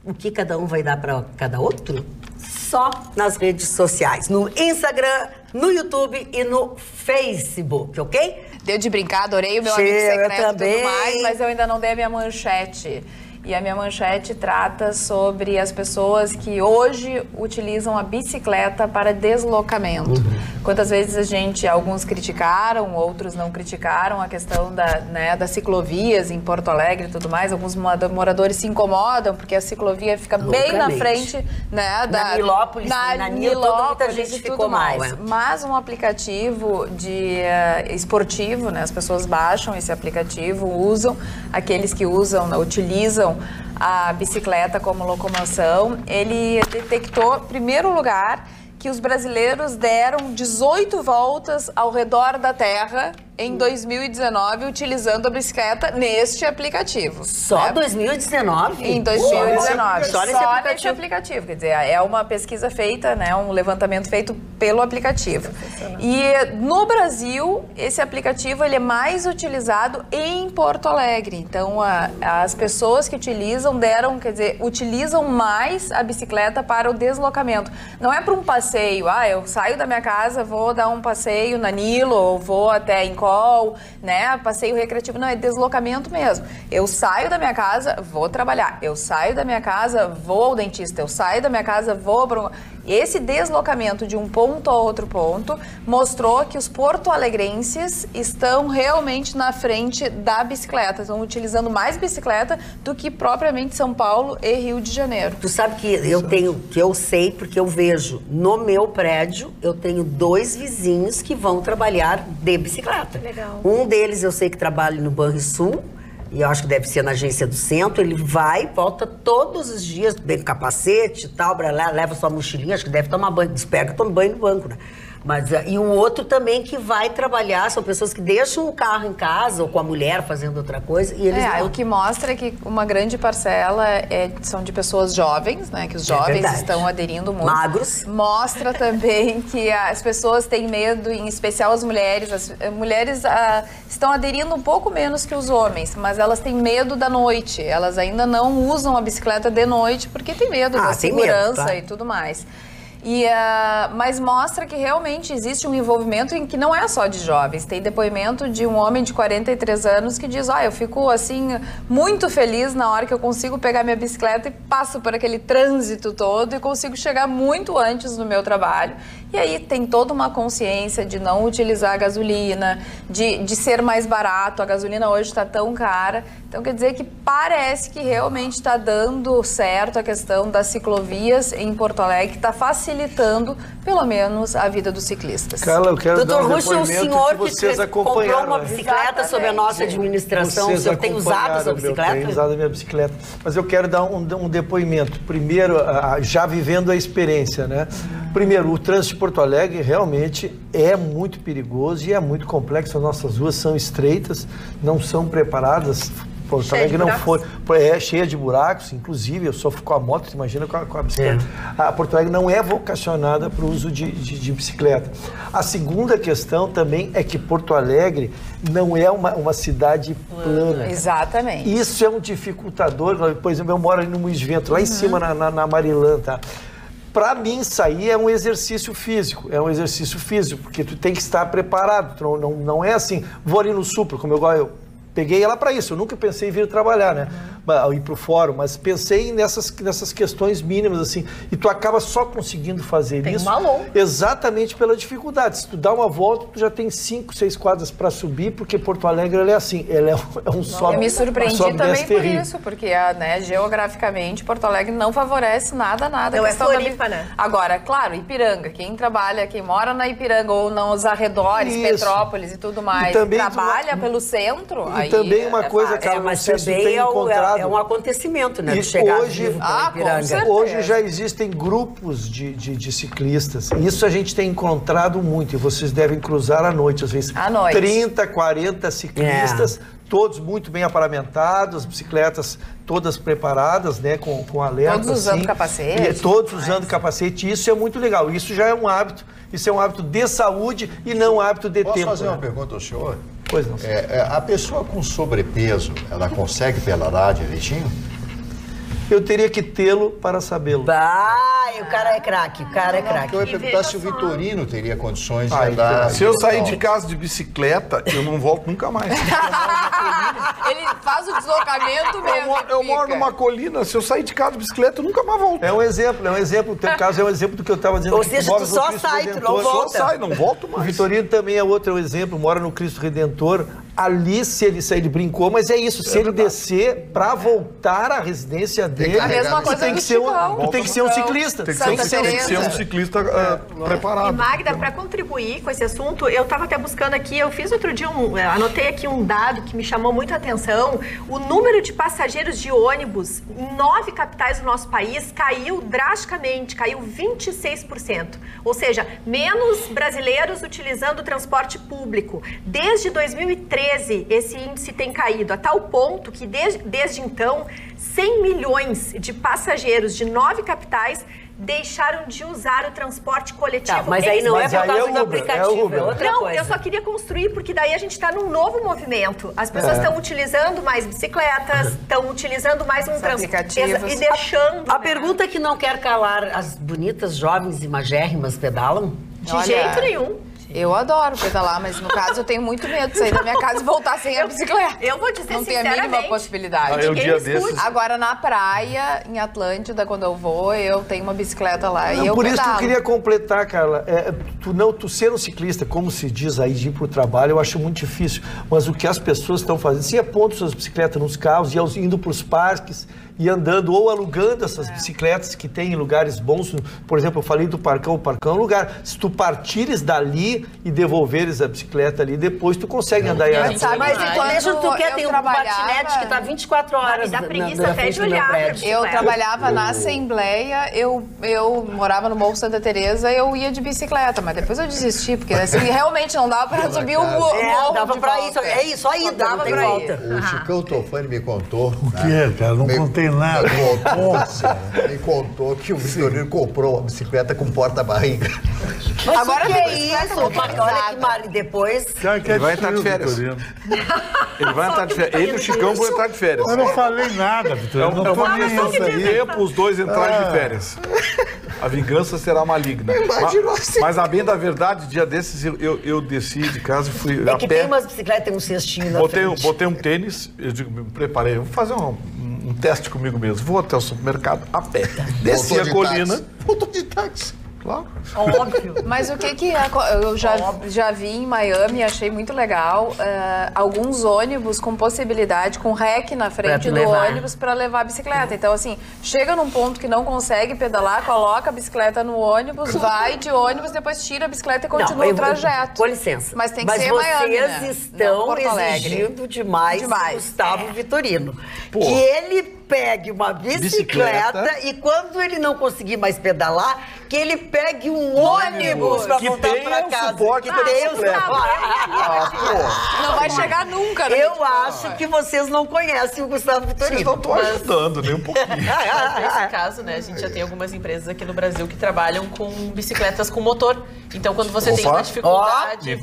O que cada um vai dar para cada outro? Só nas redes sociais, no Instagram, no YouTube e no Facebook, ok? Deu de brincar, adorei o meu amigo secreto e tudo mais, mas eu ainda não dei a minha manchete. E a minha manchete trata sobre as pessoas que hoje utilizam a bicicleta para deslocamento. Quantas vezes alguns criticaram, outros não criticaram a questão das ciclovias em Porto Alegre e tudo mais. Alguns moradores se incomodam porque a ciclovia fica bem na frente, né? Na Nilópolis, muita gente ficou mal. Mas um aplicativo esportivo, né? As pessoas baixam esse aplicativo, usam, aqueles que utilizam a bicicleta como locomoção. Ele detectou, em primeiro lugar, que os brasileiros deram 18 voltas ao redor da Terra em 2019 utilizando a bicicleta neste aplicativo. Só 2019? Em 2019. Só nesse aplicativo. Quer dizer, é uma pesquisa feita, né, um levantamento feito pelo aplicativo. E no Brasil, esse aplicativo ele é mais utilizado em Porto Alegre. Então, as pessoas que utilizam utilizam mais a bicicleta para o deslocamento. Não é para um passeio. Eu saio da minha casa, vou dar um passeio na Nilo, ou vou até Incol, né? Passeio recreativo. Não, é deslocamento mesmo. Eu saio da minha casa, vou trabalhar. Eu saio da minha casa, vou ao dentista. Eu saio da minha casa, vou para Esse deslocamento de um ponto a outro ponto mostrou que os porto-alegrenses estão realmente na frente da bicicleta. Estão utilizando mais bicicleta do que propriamente São Paulo e Rio de Janeiro. Tu sabe que eu sei porque eu vejo no meu prédio, eu tenho 2 vizinhos que vão trabalhar de bicicleta. Legal. Um deles eu sei que trabalha no Banrisul, e eu acho que deve ser na agência do centro. Ele vai e volta todos os dias, bem com capacete e tal, leva sua mochilinha, acho que deve tomar banho, despega, toma banho no banco, né? Mas, e o outro também que vai trabalhar, são pessoas que deixam o carro em casa ou com a mulher fazendo outra coisa e eles o que mostra é que uma grande parcela são de pessoas jovens, né? Que os jovens estão aderindo muito. Magros. Mostra também que as pessoas têm medo, em especial as mulheres. As mulheres estão aderindo um pouco menos que os homens, mas elas têm medo da noite. Elas ainda não usam a bicicleta de noite porque tem medo da segurança e tudo mais. Mas mostra que realmente existe um envolvimento em que não é só de jovens. Tem depoimento de um homem de 43 anos que diz, eu fico assim muito feliz na hora que eu consigo pegar minha bicicleta e passo por aquele trânsito todo e consigo chegar muito antes no meu trabalho. E aí tem toda uma consciência de não utilizar a gasolina, de ser mais barato. A gasolina hoje está tão cara. Então quer dizer que parece que realmente está dando certo a questão das ciclovias em Porto Alegre, que está facilitando pelo menos a vida dos ciclistas. Carla, eu quero dar um Russo, o senhor que vocês comprou uma bicicleta sob a nossa administração, o senhor tem usado a sua bicicleta? Eu tenho usado a minha bicicleta, mas eu quero dar um depoimento. Primeiro, já vivendo a experiência, né? Primeiro, o trânsito de Porto Alegre realmente é muito perigoso e é muito complexo. As nossas ruas são estreitas, não são preparadas. Porto Alegre não foi, cheia de buracos, inclusive eu sofro com a moto, imagina com a bicicleta. A Porto Alegre não é vocacionada para o uso de bicicleta. A segunda questão também é que Porto Alegre não é uma cidade plana. Exatamente. Isso é um dificultador. Por exemplo, eu moro ali no Moinhos de Vento, lá em cima na Marilã, tá? Para mim, isso aí é um exercício físico. É um exercício físico, porque tu tem que estar preparado. Não é assim, vou ali no Supra, como eu peguei ela para isso. Eu nunca pensei em vir trabalhar, né? Ir para o fórum, mas pensei nessas questões mínimas, assim. E tu acaba só conseguindo fazer isso exatamente pela dificuldade. Se tu dá uma volta, tu já tem 5, 6 quadras para subir, porque Porto Alegre ela é assim, ela é um sobe. Eu me surpreendi também por isso, porque geograficamente Porto Alegre não favorece nada. Não é Floripa, né? Agora, claro, Ipiranga, quem mora na Ipiranga ou nos arredores, isso. Petrópolis e tudo mais, e trabalha pelo centro. E também uma coisa, cara, mas também é um acontecimento, né? Hoje já existem grupos de ciclistas. Isso a gente tem encontrado muito. E vocês devem cruzar à noite, às vezes. 30, 40 ciclistas, todos muito bem aparamentados, bicicletas todas preparadas, né? Com alerta. Todos usando capacete. Todos usando capacete. Isso é muito legal. Isso já é um hábito. Isso é um hábito de saúde e não um hábito de tempo. Posso fazer uma pergunta ao senhor? Pois não. A pessoa com sobrepeso, ela consegue pedalar direitinho? Eu teria que tê-lo para sabê-lo. O cara é craque, Eu ia perguntar se o Vitorino teria condições de andar. Se eu sair de casa de bicicleta, eu não volto nunca mais. Ele faz o deslocamento mesmo. Eu moro numa colina, se eu sair de casa de bicicleta, eu nunca mais volto. É um exemplo. O teu caso é um exemplo do que eu estava dizendo. Ou seja, tu só sai, tu não volta. Só sai, não volto mais. O Vitorino também é outro exemplo, mora no Cristo Redentor. ali, se ele brincou, mas é isso, se ele descer para voltar à residência dele, a mesma coisa tem que ser um ciclista. Tem que ser um ciclista preparado. E Magda, para contribuir com esse assunto, eu estava até buscando aqui, eu fiz outro dia, anotei aqui um dado que me chamou muito a atenção. O número de passageiros de ônibus em 9 capitais do nosso país caiu drasticamente, caiu 26%. Ou seja, menos brasileiros utilizando o transporte público. Desde 2013, esse índice tem caído a tal ponto que desde então 100 milhões de passageiros de 9 capitais deixaram de usar o transporte coletivo. Mas aí não é por causa do aplicativo, é outra não, coisa. eu só queria construir, porque daí a gente está num novo movimento. As pessoas estão utilizando mais bicicletas, estão utilizando mais um transporte e deixando... A pergunta que não quer calar, as bonitas, jovens e magérrimas pedalam? De jeito nenhum. Eu adoro pedalar, mas no caso eu tenho muito medo de sair da minha casa e voltar sem a bicicleta. Eu vou dizer não tem a mínima possibilidade. Agora na praia, em Atlântida, quando eu vou, eu tenho uma bicicleta lá e eu por pedalo. isso que eu queria completar, Carla. Tu ser um ciclista, como se diz aí, de ir pro trabalho, eu acho muito difícil. Mas o que as pessoas estão fazendo, se apontam suas bicicletas nos carros e indo pros parques e andando ou alugando essas bicicletas que tem em lugares bons. Por exemplo, eu falei do Parcão. O Parcão é um lugar. Se tu partires dali e devolveres a bicicleta ali, depois tu consegue andar em área. Mas enquanto tu quer ter um patinete que tá 24 horas dá preguiça até de do meu olhar. prédio. Eu trabalhava na Assembleia, eu morava no Morro Santa Teresa, eu ia de bicicleta, mas depois eu desisti, porque assim, realmente não dava pra subir o morro. Dava pra ir, é isso aí, dava pra volta. O Chicão Tofani me contou. O que é, cara? Não contei nada. Me contou que o Vitorino comprou uma bicicleta com porta-barriga. Mas agora que tem é bicicleta isso? motorizada. Olha que maravilha. Depois... Ele vai entrar de férias. Ele vai entrar de férias. Ele e o Chicão vão entrar de férias. Eu não falei nada, Vitorino. É uma questão de tempo os dois entrarem de férias. A vingança será maligna. Mas a bem da verdade, dia desses eu desci de casa e fui a que pé. tem umas bicicletas, tem um cestinho na frente. Botei um tênis, eu digo, me preparei, vou fazer um teste comigo mesmo. Vou até o supermercado a pé. Desci a colina. Voltou de táxi. Claro. Óbvio. Mas o que eu já vi em Miami, achei muito legal, alguns ônibus com possibilidade, com rec na frente do ônibus para levar a bicicleta. Então, assim, chega num ponto que não consegue pedalar, coloca a bicicleta no ônibus, vai de ônibus, depois tira a bicicleta e continua o trajeto. Com licença. Mas tem que ser Miami, né? Vocês estão exigindo demais Gustavo Vitorino. Que ele pegue uma bicicleta e quando ele não conseguir mais pedalar, que ele pegue um ônibus para voltar para casa. Que tenha um suporte. Não vai chegar nunca, né? Eu acho que vocês não conhecem o Gustavo Vitorino. Vocês não estão ajudando nem um pouquinho. Nesse caso, né, a gente já tem algumas empresas aqui no Brasil que trabalham com bicicletas com motor. Então, quando você tem uma dificuldade,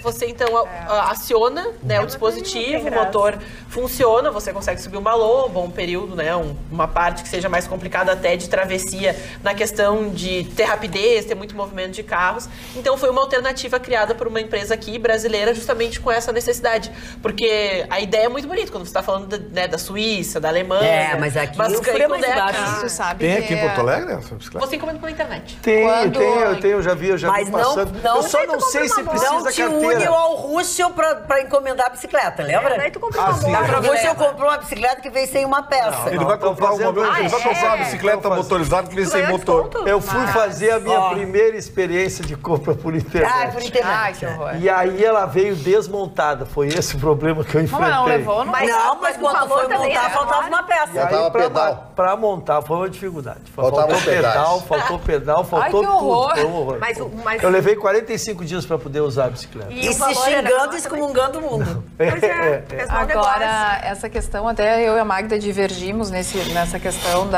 você então aciona, né, o dispositivo, o motor funciona, você consegue subir uma lomba, um período, né, uma parte que seja mais complicada até de travessia, na questão de ter rapidez, ter muito movimento de carros. Então, foi uma alternativa criada por uma empresa aqui brasileira justamente com essa necessidade. Porque a ideia é muito bonita quando você está falando da Suíça, da Alemanha. Mas aqui o frio é mais baixo. Tem aqui em Porto Alegre essa bicicleta? Você encomenda pela internet. Eu já vi passando. Eu só não sei se precisa não te une ao Russell para encomendar a bicicleta, lembra? Daí tu comprou uma moto. O Russell comprou uma bicicleta que veio sem uma peça. Ele vai comprar uma bicicleta motorizada que vem sem motor. Eu fui fazer a minha primeira experiência de compra por internet. Por internet. Que horror. E aí ela veio desmontada. Foi esse o problema que eu enfrentei. Mas não levou, mas quando foi montar, faltava uma peça. E aí, pra montar, foi uma dificuldade. Faltou pedal, faltou tudo. Horror. Foi um horror. Eu levei 45 dias para poder usar a bicicleta. E se xingando e excomungando o mundo. Agora, essa questão, até eu e a Magda divergimos nessa questão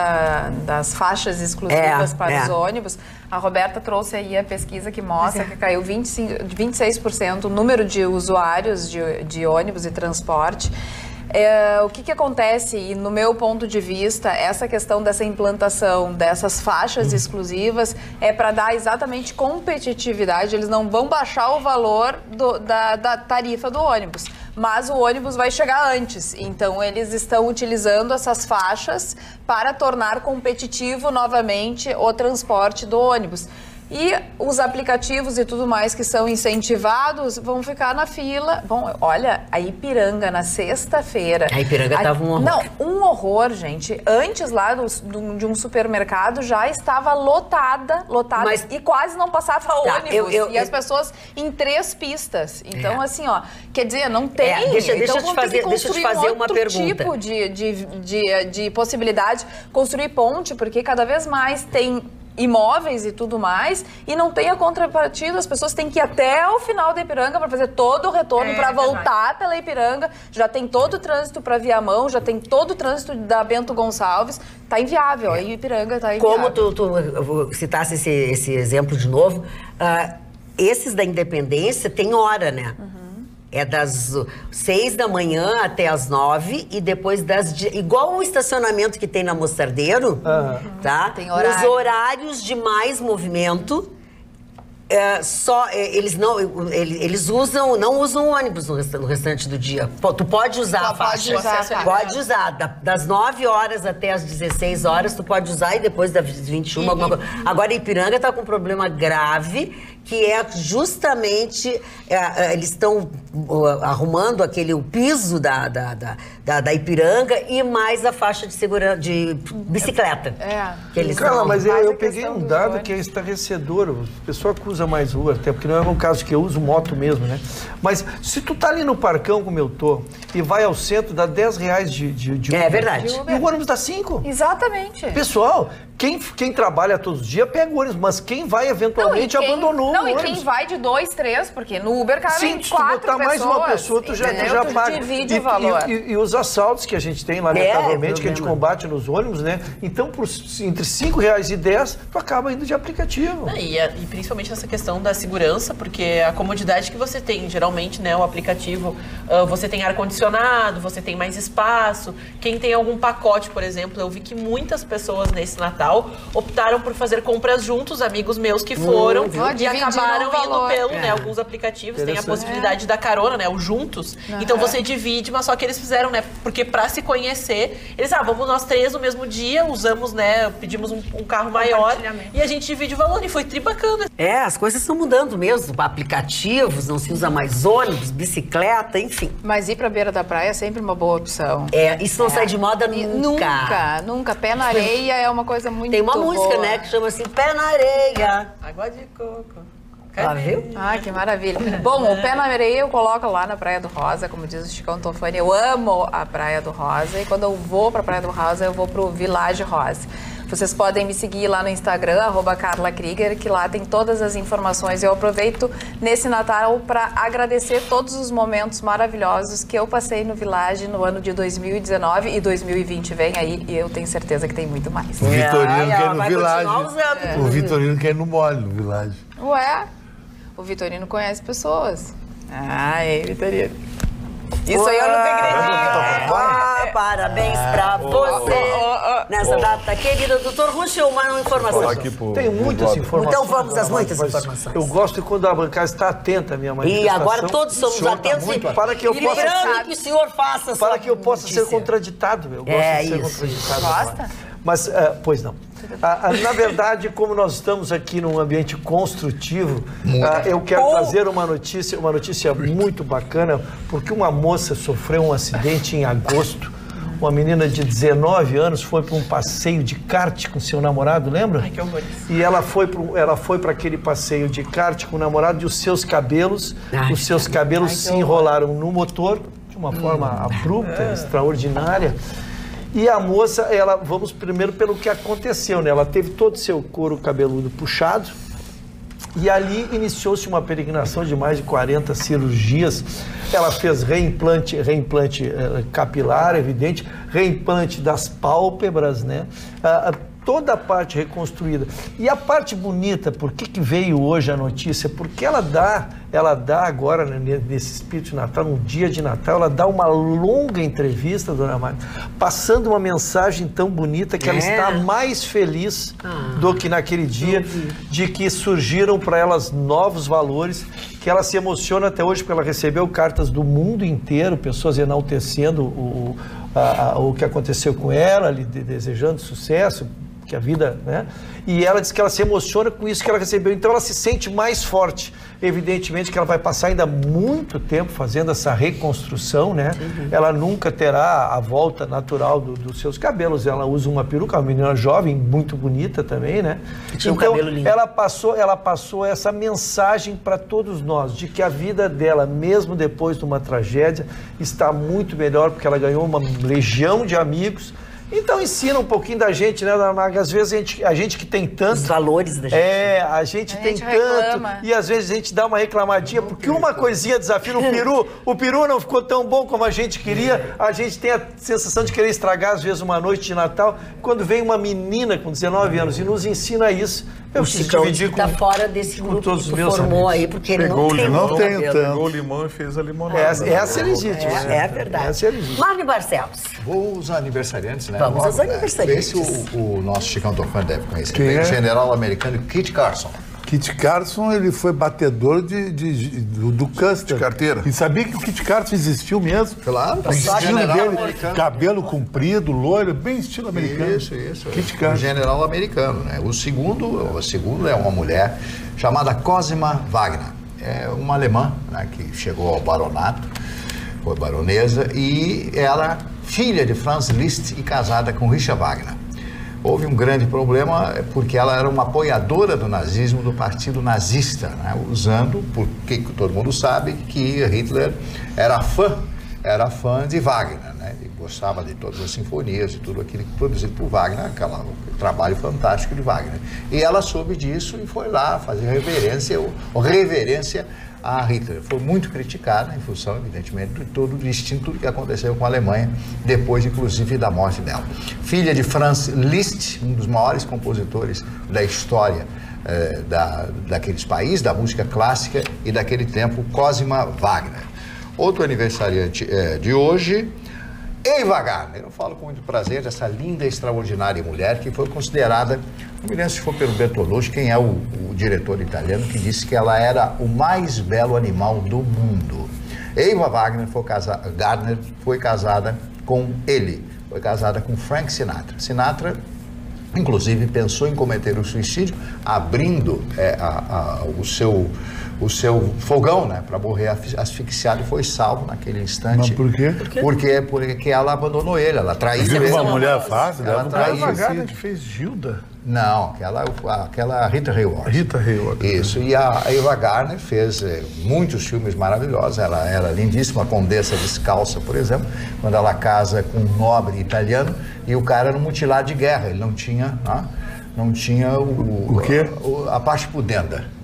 das faixas exclusivas para os ônibus. A Roberta trouxe aí a pesquisa que mostra que caiu 26% o número de usuários de ônibus e transporte. O que acontece, e no meu ponto de vista, essa questão dessa implantação dessas faixas exclusivas é para dar exatamente competitividade. Eles não vão baixar o valor da tarifa do ônibus, mas o ônibus vai chegar antes. Então, eles estão utilizando essas faixas para tornar competitivo novamente o transporte do ônibus. E os aplicativos e tudo mais que são incentivados vão ficar na fila. Bom, olha, a Ipiranga na sexta-feira... A Ipiranga estava um horror. Não, um horror, gente. Antes lá de um supermercado já estava lotada, Mas... e quase não passava ônibus. E as pessoas em 3 pistas. Então, assim, ó, quer dizer, não tem... Deixa eu então, te fazer uma pergunta. Tipo de possibilidade, construir ponte, porque cada vez mais tem imóveis e tudo mais, e não tem a contrapartida, as pessoas têm que ir até o final da Ipiranga para fazer todo o retorno, para voltar pela Ipiranga, já tem todo o trânsito para Viamão, já tem todo o trânsito da Bento Gonçalves, tá inviável, a Ipiranga tá inviável. Como tu citasse esse exemplo de novo, esses da Independência tem hora, né? É das 6 da manhã até as 9 e depois igual o estacionamento que tem na Mostardeiro, tá? Tem horário. Nos horários de mais movimento, eles não usam ônibus no restante do dia. Tu pode usar a faixa. Pode usar. Das 9 horas até as 16 horas, tu pode usar e depois das 21, alguma coisa. Agora, Ipiranga está com um problema grave, que é justamente, eles estão arrumando o piso da Ipiranga e mais a faixa de segurança de bicicleta. Mas eu peguei um dado que é estarrecedor. O pessoal que usa mais rua, até porque não é o caso que eu uso moto mesmo, né? Mas se tu tá ali no Parcão, como eu tô, e vai ao centro, dá R$10 de Uber. É verdade. E o ônibus dá 5. Exatamente. Pessoal, quem trabalha todos os dias pega o ônibus, mas quem vai eventualmente abandonou o ônibus. Não, e quem vai de 2, 3, porque no Uber cabem 4 pessoas. Se tu botar mais uma pessoa, tu já paga. Divide o valor. E os assaltos que a gente tem, lamentavelmente, que a gente combate nos ônibus, né? Então, entre R$5 e 10, tu acaba indo de aplicativo. E principalmente essa questão da segurança, porque a comodidade que você tem, geralmente, né, o aplicativo, você tem ar-condicionado, você tem mais espaço. Quem tem algum pacote, por exemplo, eu vi que muitas pessoas nesse Natal optaram por fazer compras juntos, amigos meus que foram e acabaram indo pelo, né, alguns aplicativos tem a possibilidade da carona, né, o Juntos. Então você divide, mas só que eles fizeram, né, porque pra se conhecer, eles, vamos nós 3 no mesmo dia, usamos, né, pedimos um carro maior e a gente divide o valor e foi tribacana. As coisas estão mudando mesmo, aplicativos, não se usa mais ônibus, bicicleta, enfim. Mas ir pra beira da praia é sempre uma boa opção. Isso não sai de moda nunca. Nunca. Pé na areia é uma coisa muito boa. Tem uma música, né, que chama assim, Pé na Areia. Água de coco. Viu? Que maravilha. Bom, o Pé na Areia eu coloco lá na Praia do Rosa, como diz o Chicão Tofani, eu amo a Praia do Rosa e quando eu vou pra Praia do Rosa, eu vou pro Village Rosa. Vocês podem me seguir lá no Instagram, @CarlaKrieger, que lá tem todas as informações. Eu aproveito nesse Natal para agradecer todos os momentos maravilhosos que eu passei no Village no ano de 2019 e 2020 vem aí e eu tenho certeza que tem muito mais. O Vitorino quer ir no Village. O Vitorino quer ir no mole no Village. Ué, o Vitorino conhece pessoas. Vitorino. Isso aí eu nunca acredito. Parabéns pra você nessa data querida. Doutor Ruschel, uma informação. Tem muitas informações. Então vamos às muitas informações. Eu gosto quando a bancada está atenta à minha manifestação. E agora todos somos atentos para que eu possa que o senhor faça para que eu possa ser contraditado. Eu gosto de ser contraditado. Gosta? Mas, pois não. Na verdade, como nós estamos aqui num ambiente construtivo, eu quero trazer uma notícia muito bacana, porque uma moça sofreu um acidente em agosto. Uma menina de 19 anos foi para um passeio de kart com seu namorado, lembra? Ai, que horror. E ela foi para aquele passeio de kart com o namorado e os seus cabelos se enrolaram no motor de uma forma abrupta, extraordinária. E a moça, vamos primeiro pelo que aconteceu, né? Ela teve todo o seu couro cabeludo puxado e ali iniciou-se uma peregrinação de mais de 40 cirurgias. Ela fez reimplante capilar, evidente, reimplante das pálpebras, né? Toda a parte reconstruída. E a parte bonita, por que veio hoje a notícia? Porque ela dá agora, nesse espírito de Natal, no dia de Natal, ela dá uma longa entrevista, dona Mari, passando uma mensagem tão bonita que ela está mais feliz do que naquele dia, de que surgiram para elas novos valores, que ela se emociona até hoje, porque ela recebeu cartas do mundo inteiro, pessoas enaltecendo o que aconteceu com ela, lhe desejando sucesso, que a vida, né? E ela diz que ela se emociona com isso que ela recebeu, então ela se sente mais forte. Evidentemente que ela vai passar ainda muito tempo fazendo essa reconstrução, né? Ela nunca terá a volta natural dos seus cabelos. Ela usa uma peruca, uma menina jovem, muito bonita também, né? Tinha um então, cabelo lindo. ela passou essa mensagem para todos nós, de que a vida dela, mesmo depois de uma tragédia, está muito melhor, porque ela ganhou uma legião de amigos. Então ensina um pouquinho da gente, né, Dona Maga? Às vezes a gente que tem tanto... Os valores da gente. A gente tem tanto reclama. e às vezes a gente dá uma reclamadinha, porque uma coisinha desafia o peru não ficou tão bom como a gente queria, a gente tem a sensação de querer estragar às vezes uma noite de Natal. Quando vem uma menina com 19 anos e nos ensina isso, eu preciso Chicão dividir tá fora desse grupo todos que os tu meus formou amigos. aí, porque ele Pegou não tem não muito tem cabelo. tanto. Pegou o limão e fez a limonada. Essa é legítima. É verdade. Essa é legítima. Marne Barcelos. Vou os aniversariantes, né? Vamos aos aniversariantes. Esse o nosso Chicão Tofã deve conhecer. Quem bem, é? o general americano Kit Carson. Kit Carson, ele foi batedor do Custer. De carteira. E sabia que o Kit Carson existiu mesmo? Claro, O estilo general dele, americano. cabelo comprido, loiro, bem estilo americano. Isso. Kit Um Carson. general americano, né? O segundo é uma mulher chamada Cosima Wagner. É uma alemã, né, que chegou ao baronato, foi baronesa, e ela, filha de Franz Liszt e casada com Richard Wagner. Houve um grande problema porque ela era uma apoiadora do nazismo, do partido nazista, né? Usando, porque todo mundo sabe que Hitler era fã de Wagner, né? Ele gostava de todas as sinfonias e tudo aquilo produzido por Wagner, o trabalho fantástico de Wagner. E ela soube disso e foi lá fazer reverência a Hitler. Foi muito criticada em função, evidentemente, de todo o destino, tudo que aconteceu com a Alemanha, depois, inclusive, da morte dela. Filha de Franz Liszt, um dos maiores compositores da história daqueles países, da música clássica e daquele tempo, Cosima Wagner. Outro aniversariante de hoje, Eva Gardner. Eu falo com muito prazer dessa linda e extraordinária mulher que foi considerada, não me lembro se foi pelo Bertolucci, quem é o diretor italiano, que disse que ela era o mais belo animal do mundo. Eva Gardner foi casada com ele, foi casada com Frank Sinatra. Sinatra, inclusive, pensou em cometer o suicídio, abrindo o seu fogão, né, para morrer asfixiado, e foi salvo naquele instante. Mas por quê? Porque ela abandonou ele, ela traiu ele. Uma mulher fácil, Ela traiu A ele. Gardner que fez Gilda. Não, aquela Rita Hayworth. Rita Hayworth. Isso, e a Eva Gardner fez muitos filmes maravilhosos. Ela era lindíssima, a Condessa Descalça, por exemplo, quando ela casa com um nobre italiano e o cara era um mutilado de guerra, ele não tinha O quê? a parte pudenda.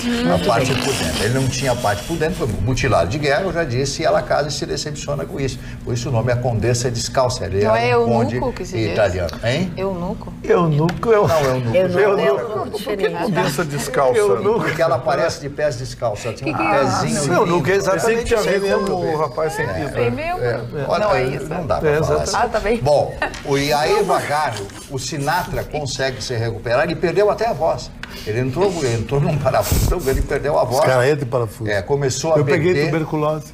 A parte pudenda. Ele não tinha a parte pudenda, foi mutilado de guerra, eu já disse, e ela casa e se decepciona com isso. Por isso o nome é Condessa Descalça. Ele Não é é um conde eunuco que se diz? italiano. Hein? Eunuco? Eunuco Não, eunuco. Eu diferente. Condessa descalça. Porque ela aparece de pés descalços. Ela tinha um pezinho. Não, eunuco é Pensei que exatamente tinha a ver isso. com o rapaz sem piso. Bem meu? Olha, Não é isso. não dá pra falar assim. Ah, tá bem. Bom, e a Eva Gardner, o Sinatra consegue se recuperar, ele perdeu até a voz. Ele entrou num parafuso tão grande, ele perdeu a voz. Os caras entram em parafuso. Começou a Eu beber. peguei tuberculose.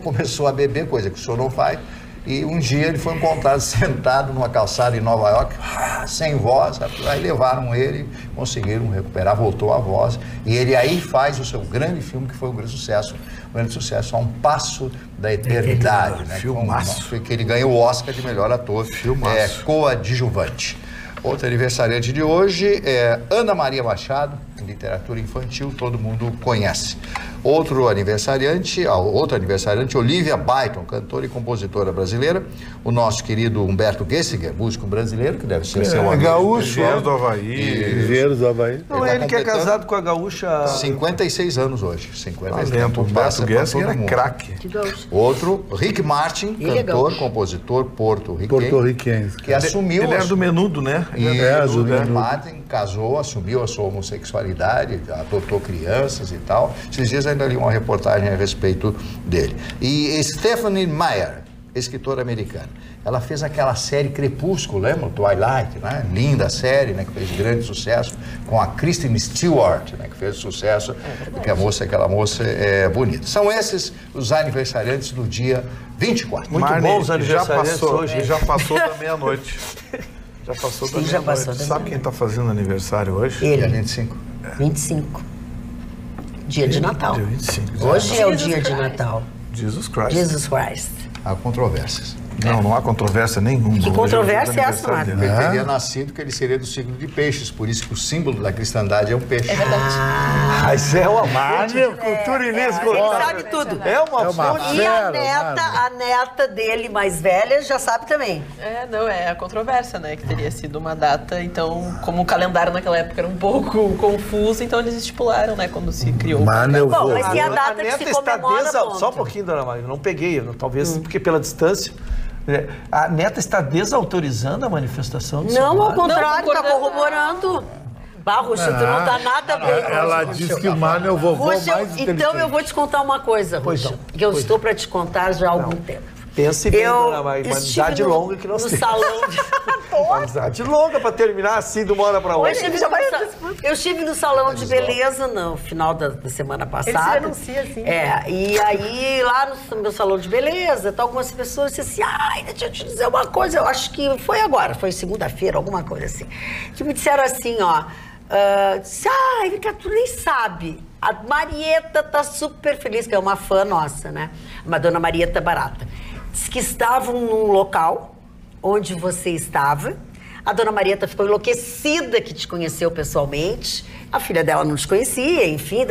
Começou a beber, coisa que o senhor não faz. E um dia ele foi encontrado sentado numa calçada em Nova York, sem voz. Aí levaram ele, conseguiram recuperar, voltou a voz. E ele aí faz o seu grande filme, que foi um grande sucesso, A Um Passo da Eternidade. Né? Filmaço. Que ele ganhou o Oscar de melhor ator coadjuvante. Outro aniversariante de hoje é Ana Maria Machado, literatura infantil, todo mundo conhece. Outro aniversariante, Olivia Byton, cantora e compositora brasileira. O nosso querido Humberto Gessinger, músico brasileiro, que deve ser seu amigo. gaúcho, Engenheiros do Havaí. Engenheiros do Havaí. Não, ele que é casado com a gaúcha... 56 anos hoje. 56 Talento. anos. Humberto Gessinger é craque. Outro, Rick Martin, cantor, compositor Porto-riquense. que assumiu... Ele era do Menudo, né? O Rick Martin casou, assumiu a sua homossexualidade, adotou crianças e tal. Esses dias ainda li uma reportagem a respeito dele. E Stephanie Meyer, escritora americana, ela fez aquela série Crepúsculo, lembra? Twilight, né? Linda série, né? Que fez grande sucesso, com a Kristen Stewart, né? Que fez sucesso, porque aquela moça é bonita. São esses os aniversariantes do dia 24. Muito bons aniversariantes já passou, hoje. Já passou da meia-noite. Já passou da Sim, já meia-noite. passou da Sabe quem está fazendo aniversário hoje? Ele. Dia 25. 25. Dia de Natal. Dia 25. Hoje é o dia de Natal. Jesus Christ. Jesus Christ. Há controvérsias. Não há controvérsia nenhuma. Que Hoje controvérsia o dia é do essa, aniversário Marcos? dele. Ele teria nascido que ele seria do signo de peixes, por isso que o símbolo da cristandade é um peixe. É verdade. Mas é uma Mário, cultura Inês Ele Goulart. sabe tudo. É uma fonte. E a Fera, neta dele mais velha já sabe também. Não, é a controvérsia, né? Que teria sido uma data, então, como o calendário naquela época era um pouco confuso, então eles estipularam, né? Quando se criou. Mano, eu Bom, vou. mas e a data que neta se está comemora, ponto? Só um pouquinho, dona Maria, não peguei, talvez porque pela distância. A neta está desautorizando a manifestação do Não, seu ao lado? contrário, está concordando. corroborando. Ruxa, tu não tá nada bem. Ela disse que o Mano é o vovô Ruxa, mais inteligente. então eu vou te contar uma coisa, Pois Ruxa, não, que eu pois estou para te contar já há algum tempo. Pense bem, dona Eu Maria, uma estive amizade longa que nós no temos. salão de... Uma amizade longa para terminar assim de uma hora para Eu outra. estive no salão de beleza no final da semana passada. Ele se denuncia, assim. E aí lá no meu salão de beleza, algumas pessoas disseram assim, ai, deixa eu te dizer uma coisa, eu acho que foi agora, foi segunda-feira, alguma coisa assim, que me disseram assim, disse, ai, Vika, tu nem sabe, a Marieta tá super feliz, que é uma fã nossa, né? Uma dona Marieta Barata. Diz que estavam num local onde você estava. A dona Marieta ficou enlouquecida que te conheceu pessoalmente. A filha dela não te conhecia, enfim,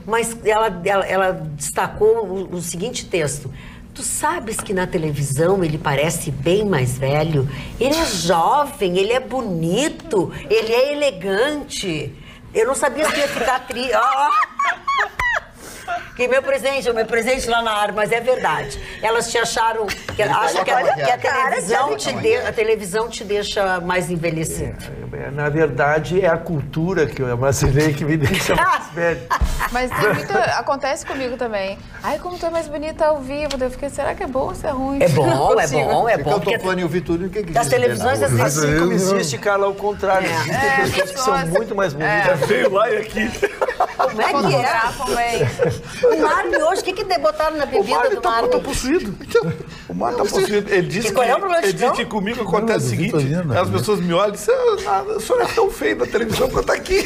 mas ela destacou o seguinte texto. Tu sabes que na televisão ele parece bem mais velho? Ele é jovem, ele é bonito, ele é elegante. Eu não sabia se ia ficar triste. Que meu presente lá na área, mas é verdade. Elas te acharam que a televisão te deixa mais envelhecido. Na verdade, é a cultura que eu brasileiro que me deixa mais velho. Mas tem muita... Acontece comigo também. Ai, como tu é mais bonita ao vivo. Daí eu fiquei, será que é bom ou se é ruim? É bom, Não é consigo. bom, é Porque bom. eu tô falando e o Vitorino, o que Das diz televisões, dele na rua? Assim como existe, Carla, ao contrário. Existem pessoas que são muito mais bonitas. Veio lá e aqui. Como é que é? Fotografam bem. O Marne hoje, o que botaram na O bebida Mário do tá Marne? possuído. O Mário tá possuído. Ele disse qual é o problema, ele disse Chicão? que comigo acontece o seguinte: Vitorino, as pessoas me olham e dizem, o senhor é tão feio na televisão pra estar aqui.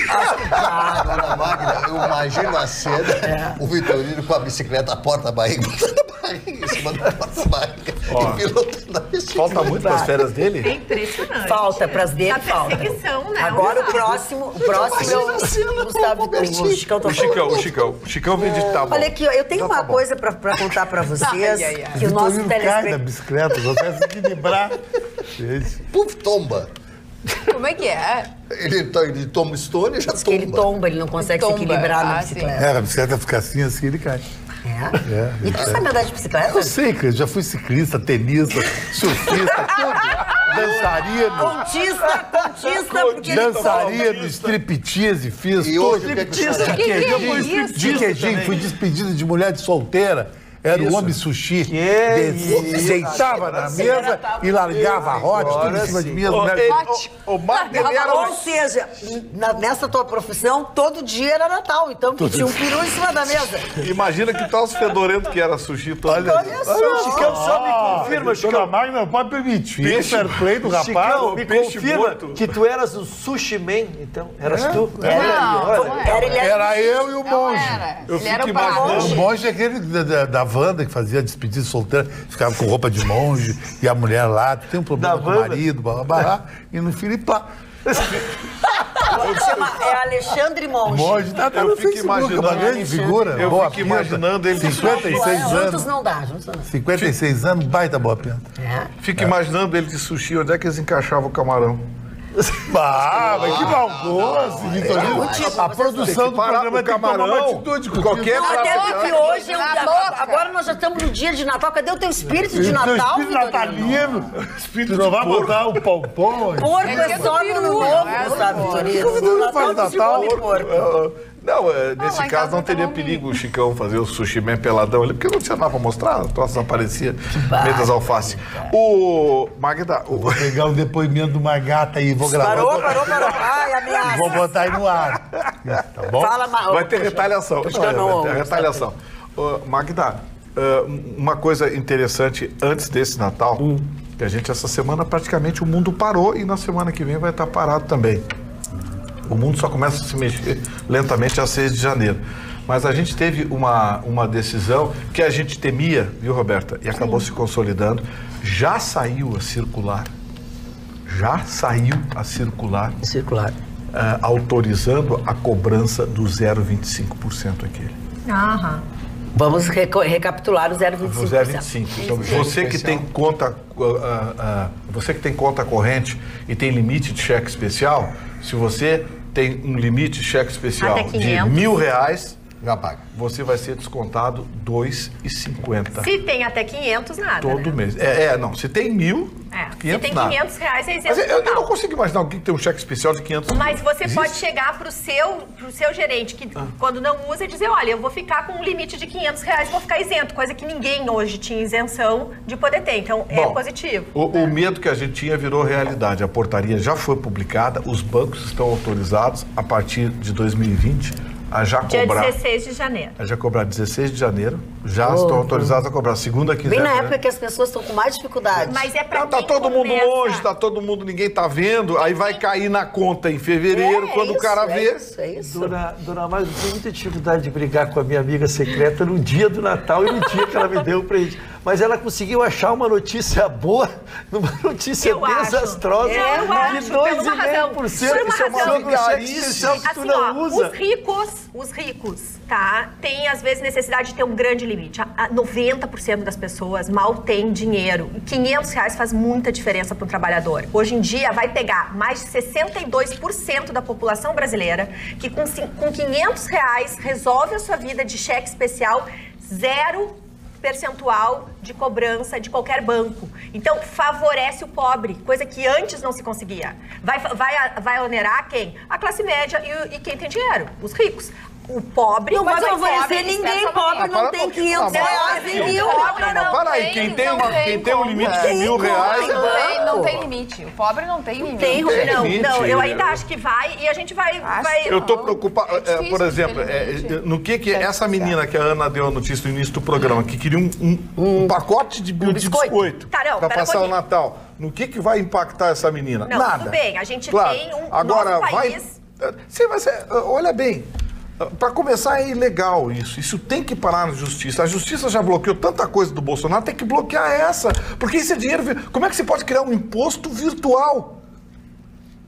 Dona Magda, eu imagino a cena, o Vitorino com a bicicleta, a porta-barriga, botando a barriga em cima da porta-barriga e pilotando a bicicleta. Falta muito das férias dele? É impressionante. Falta, pras dele A falta. perseguição, né? Agora o próximo é o Gustavo, o Chicão tá falando. O Chicão vem de tábua. Olha aqui, ó, eu tenho uma coisa pra contar pra vocês, que o nosso Vitorino cai da telespectador... bicicleta, consegue se equilibrar. Gente, Puf, tomba. Como é que é? Ele toma stone e já Que ele tomba, ele não consegue se Tomba. equilibrar na Ah, bicicleta. a bicicleta fica assim, ele cai. E tu sabe andar de bicicleta? Eu sei, cara, já fui ciclista, tenista, surfista, tudo. Dançarino. Contista, porque ele Dançarino, striptease, fiz E tudo. hoje o que é que o senhor é? De queijinho, fui despedido de mulher de solteira. Era o homem sushi. Deitava na mesa e largava hot, tudo em cima de mim. as mulheres- O Mário dele era Ou seja, nessa tua profissão, todo dia era Natal, então tu tinha um peru em cima da mesa. Imagina que tal os fedorentos que era sushi todo. Olha só. Chicão, só me confirma, Dona Chicão. Magna, pode permitir. Peixe- O fair play do rapaz. Chicão, me peixe confirma morto. que tu eras o sushi man, então. Eras tu? Não, não Era eu e o Não monge. era. Eu Ele era fico o padrão. imaginando. O monge é aquele da Wanda que fazia despedida solteira, ficava com roupa de monge e a mulher lá, tu tem um problema Da com o Wanda? marido, blá, blá, blá, e no fim, plá. É Alexandre Monge. Monge, tá Eu no fico Facebook, imaginando- uma grande figura. Eu boa fico pinta, imaginando ele 56 Juntos anos. não dá, juntos não dá. 56 anos, baita boa pinta. Fico imaginando ele de sushi, onde é que eles encaixavam o camarão? Mas que mau gosto, Vitorino. A produção do programa tem que tomar uma atitude com qualquer Até porque hoje, Na boca. agora nós já estamos no dia de Natal. Cadê o teu espírito de Natal, espírito Vitorino? natalino. Tu não vai botar o pompom? Porco é só no ano novo, Gustavo Vitorino. No Natal não se come porco. Não, nesse lá em caso casa não teria tá bom. perigo o Chicão fazer o sushi man peladão ali, porque não tinha nada pra mostrar, o troço aparecia meio das alface. O Magda, Vou pegar o depoimento de uma gata aí, vou gravar. Parou. Ai, ameaça. Vou botar aí no ar. Tá bom? Fala, vai ter retaliação. Poxa, não, Vai ter retaliação. Magda, uma coisa interessante antes desse Natal, Que a gente, essa semana, praticamente o mundo parou e na semana que vem vai estar parado também. O mundo só começa a se mexer lentamente a 6 de janeiro. Mas a gente teve uma decisão que a gente temia, viu, Roberta? E acabou se consolidando. Já saiu a circular. Autorizando a cobrança do 0,25% aqui. Aham. Vamos recapitular o 0,25%. O 0,25%. Então, você que tem conta corrente e tem limite de cheque especial, se você tem um limite de cheque especial de R$1.000, já paga. Você vai ser descontado R$2,50. Se tem até 500, nada. Todo mês. Não. Se tem 1.000, 500 se tem nada. R$500, é isento. Mas eu não consigo imaginar alguém que tem um cheque especial de 500. Mas você pode chegar pro seu gerente, que quando não usa, e dizer, olha, eu vou ficar com um limite de R$500, vou ficar isento. Coisa que ninguém hoje tinha isenção de poder ter. Então, é positivo. O medo que a gente tinha virou realidade. A portaria já foi publicada, os bancos estão autorizados a partir de 2020 a já cobrar. Dia 16 de janeiro. A já cobrar 16 de janeiro. Já estão autorizados a cobrar segunda, quinzena. Bem na época que as pessoas estão com mais dificuldade. Mas é pra tá todo mundo longe, tá todo mundo, ninguém tá vendo. Aí vai cair na conta em fevereiro, quando o cara vê. É isso. Dona Amália, eu tenho muita dificuldade de brigar com a minha amiga secreta no dia do Natal e no dia que ela me deu o presente. Mas ela conseguiu achar uma notícia boa numa notícia desastrosa de 2,5% sobre o cheque especial que tu não usa. Os ricos, tá? Tem, às vezes, necessidade de ter um grande limite. 90% das pessoas mal têm dinheiro. E R$500 faz muita diferença para o trabalhador. Hoje em dia, vai pegar mais de 62% da população brasileira que com R$500 resolve a sua vida de cheque especial, 0% de cobrança de qualquer banco. Então, favorece o pobre, coisa que antes não se conseguia. Vai onerar quem? A classe média e quem tem dinheiro, os ricos. O pobre não vai favorecer pobre, ninguém. Pobre não tem R$500 e R$1.000. Peraí, quem tem um limite de R$1.000... Não tem limite. O pobre não tem limite. Não, eu ainda acho que vai e a gente vai... Eu tô preocupado, por exemplo, no que essa menina que a Ana deu a notícia no início do programa, que queria um pacote de biscoito para passar o Natal. No que vai impactar essa menina? Não, nada. Tudo bem, a gente tem um agora, nosso país... olha bem, para começar é ilegal isso tem que parar na justiça. A justiça já bloqueou tanta coisa do Bolsonaro, tem que bloquear essa, porque isso é dinheiro. Como é que você pode criar um imposto virtual?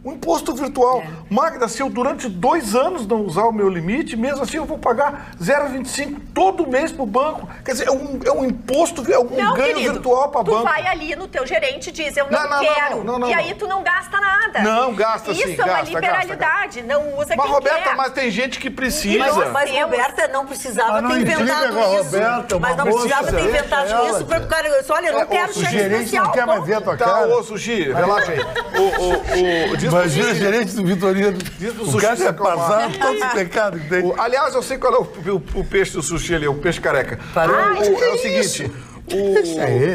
Um imposto virtual. Magda, se eu durante 2 anos não usar o meu limite, mesmo assim eu vou pagar 0,25 todo mês pro banco. Quer dizer, é um imposto, é um ganho virtual para banco. Tu vai ali no teu gerente e diz, eu não quero. E aí tu não gasta nada. Não, gasta sim. Isso é uma liberalidade. Não usa mas, quem Roberta, quer. mas tem gente que precisa. Mas Roberta não precisava ter inventado isso. Mas não precisava ter inventado isso para o cara. Olha, eu não quero cheque especial. O gerente não quer mais ver a tua cara. Tá, Sushi, relaxa aí. Imagina o gerente do Vitorino. O cara quer passar todos os pecados que tem. Aliás, eu sei qual é o peixe do Sushi ali, o peixe careca. É o seguinte...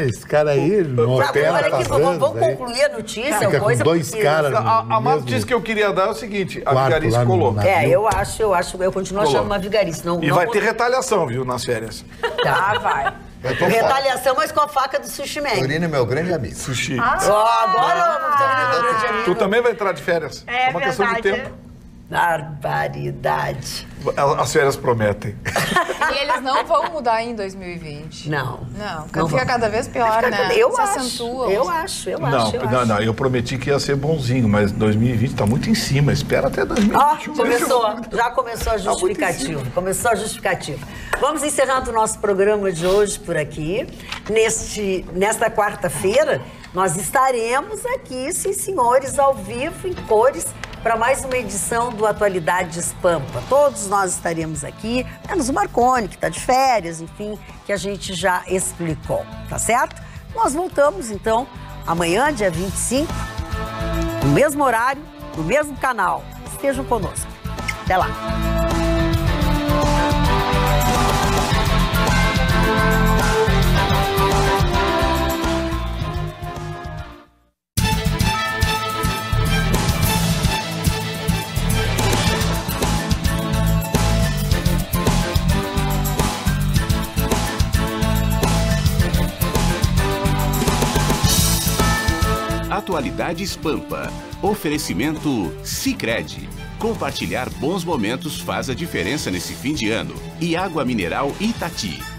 esse cara aí, não opera, vamos concluir a notícia. Fica com 2 caras. A notícia que eu queria dar é o seguinte: a vigarice colou. Eu continuo achando uma vigarice. E vai ter retaliação, viu, nas férias. Tá, vai. Retaliação, mas com a faca do Sushi Man. Vitorino é meu grande amigo. Sushi. Agora o Vitorino é meu grande amigo. Tu também vai entrar de férias. É uma questão de tempo. Barbaridade. As férias prometem. E eles não vão mudar em 2020. Não. Fica cada vez pior, né? Eu acho. Não, eu prometi que ia ser bonzinho, mas 2020 tá muito em cima. Espera até 2021. Já começou a justificativa. Vamos encerrando o nosso programa de hoje por aqui. Nesta quarta-feira, nós estaremos aqui, sim, senhores, ao vivo, em cores, para mais uma edição do Atualidades Pampa. Todos nós estaremos aqui, menos o Marconi, que está de férias, enfim, que a gente já explicou, tá certo? Nós voltamos, então, amanhã, dia 25, no mesmo horário, no mesmo canal. Estejam conosco. Até lá. Atualidades Pampa. Oferecimento Sicredi. Compartilhar bons momentos faz a diferença nesse fim de ano. E água mineral Itati.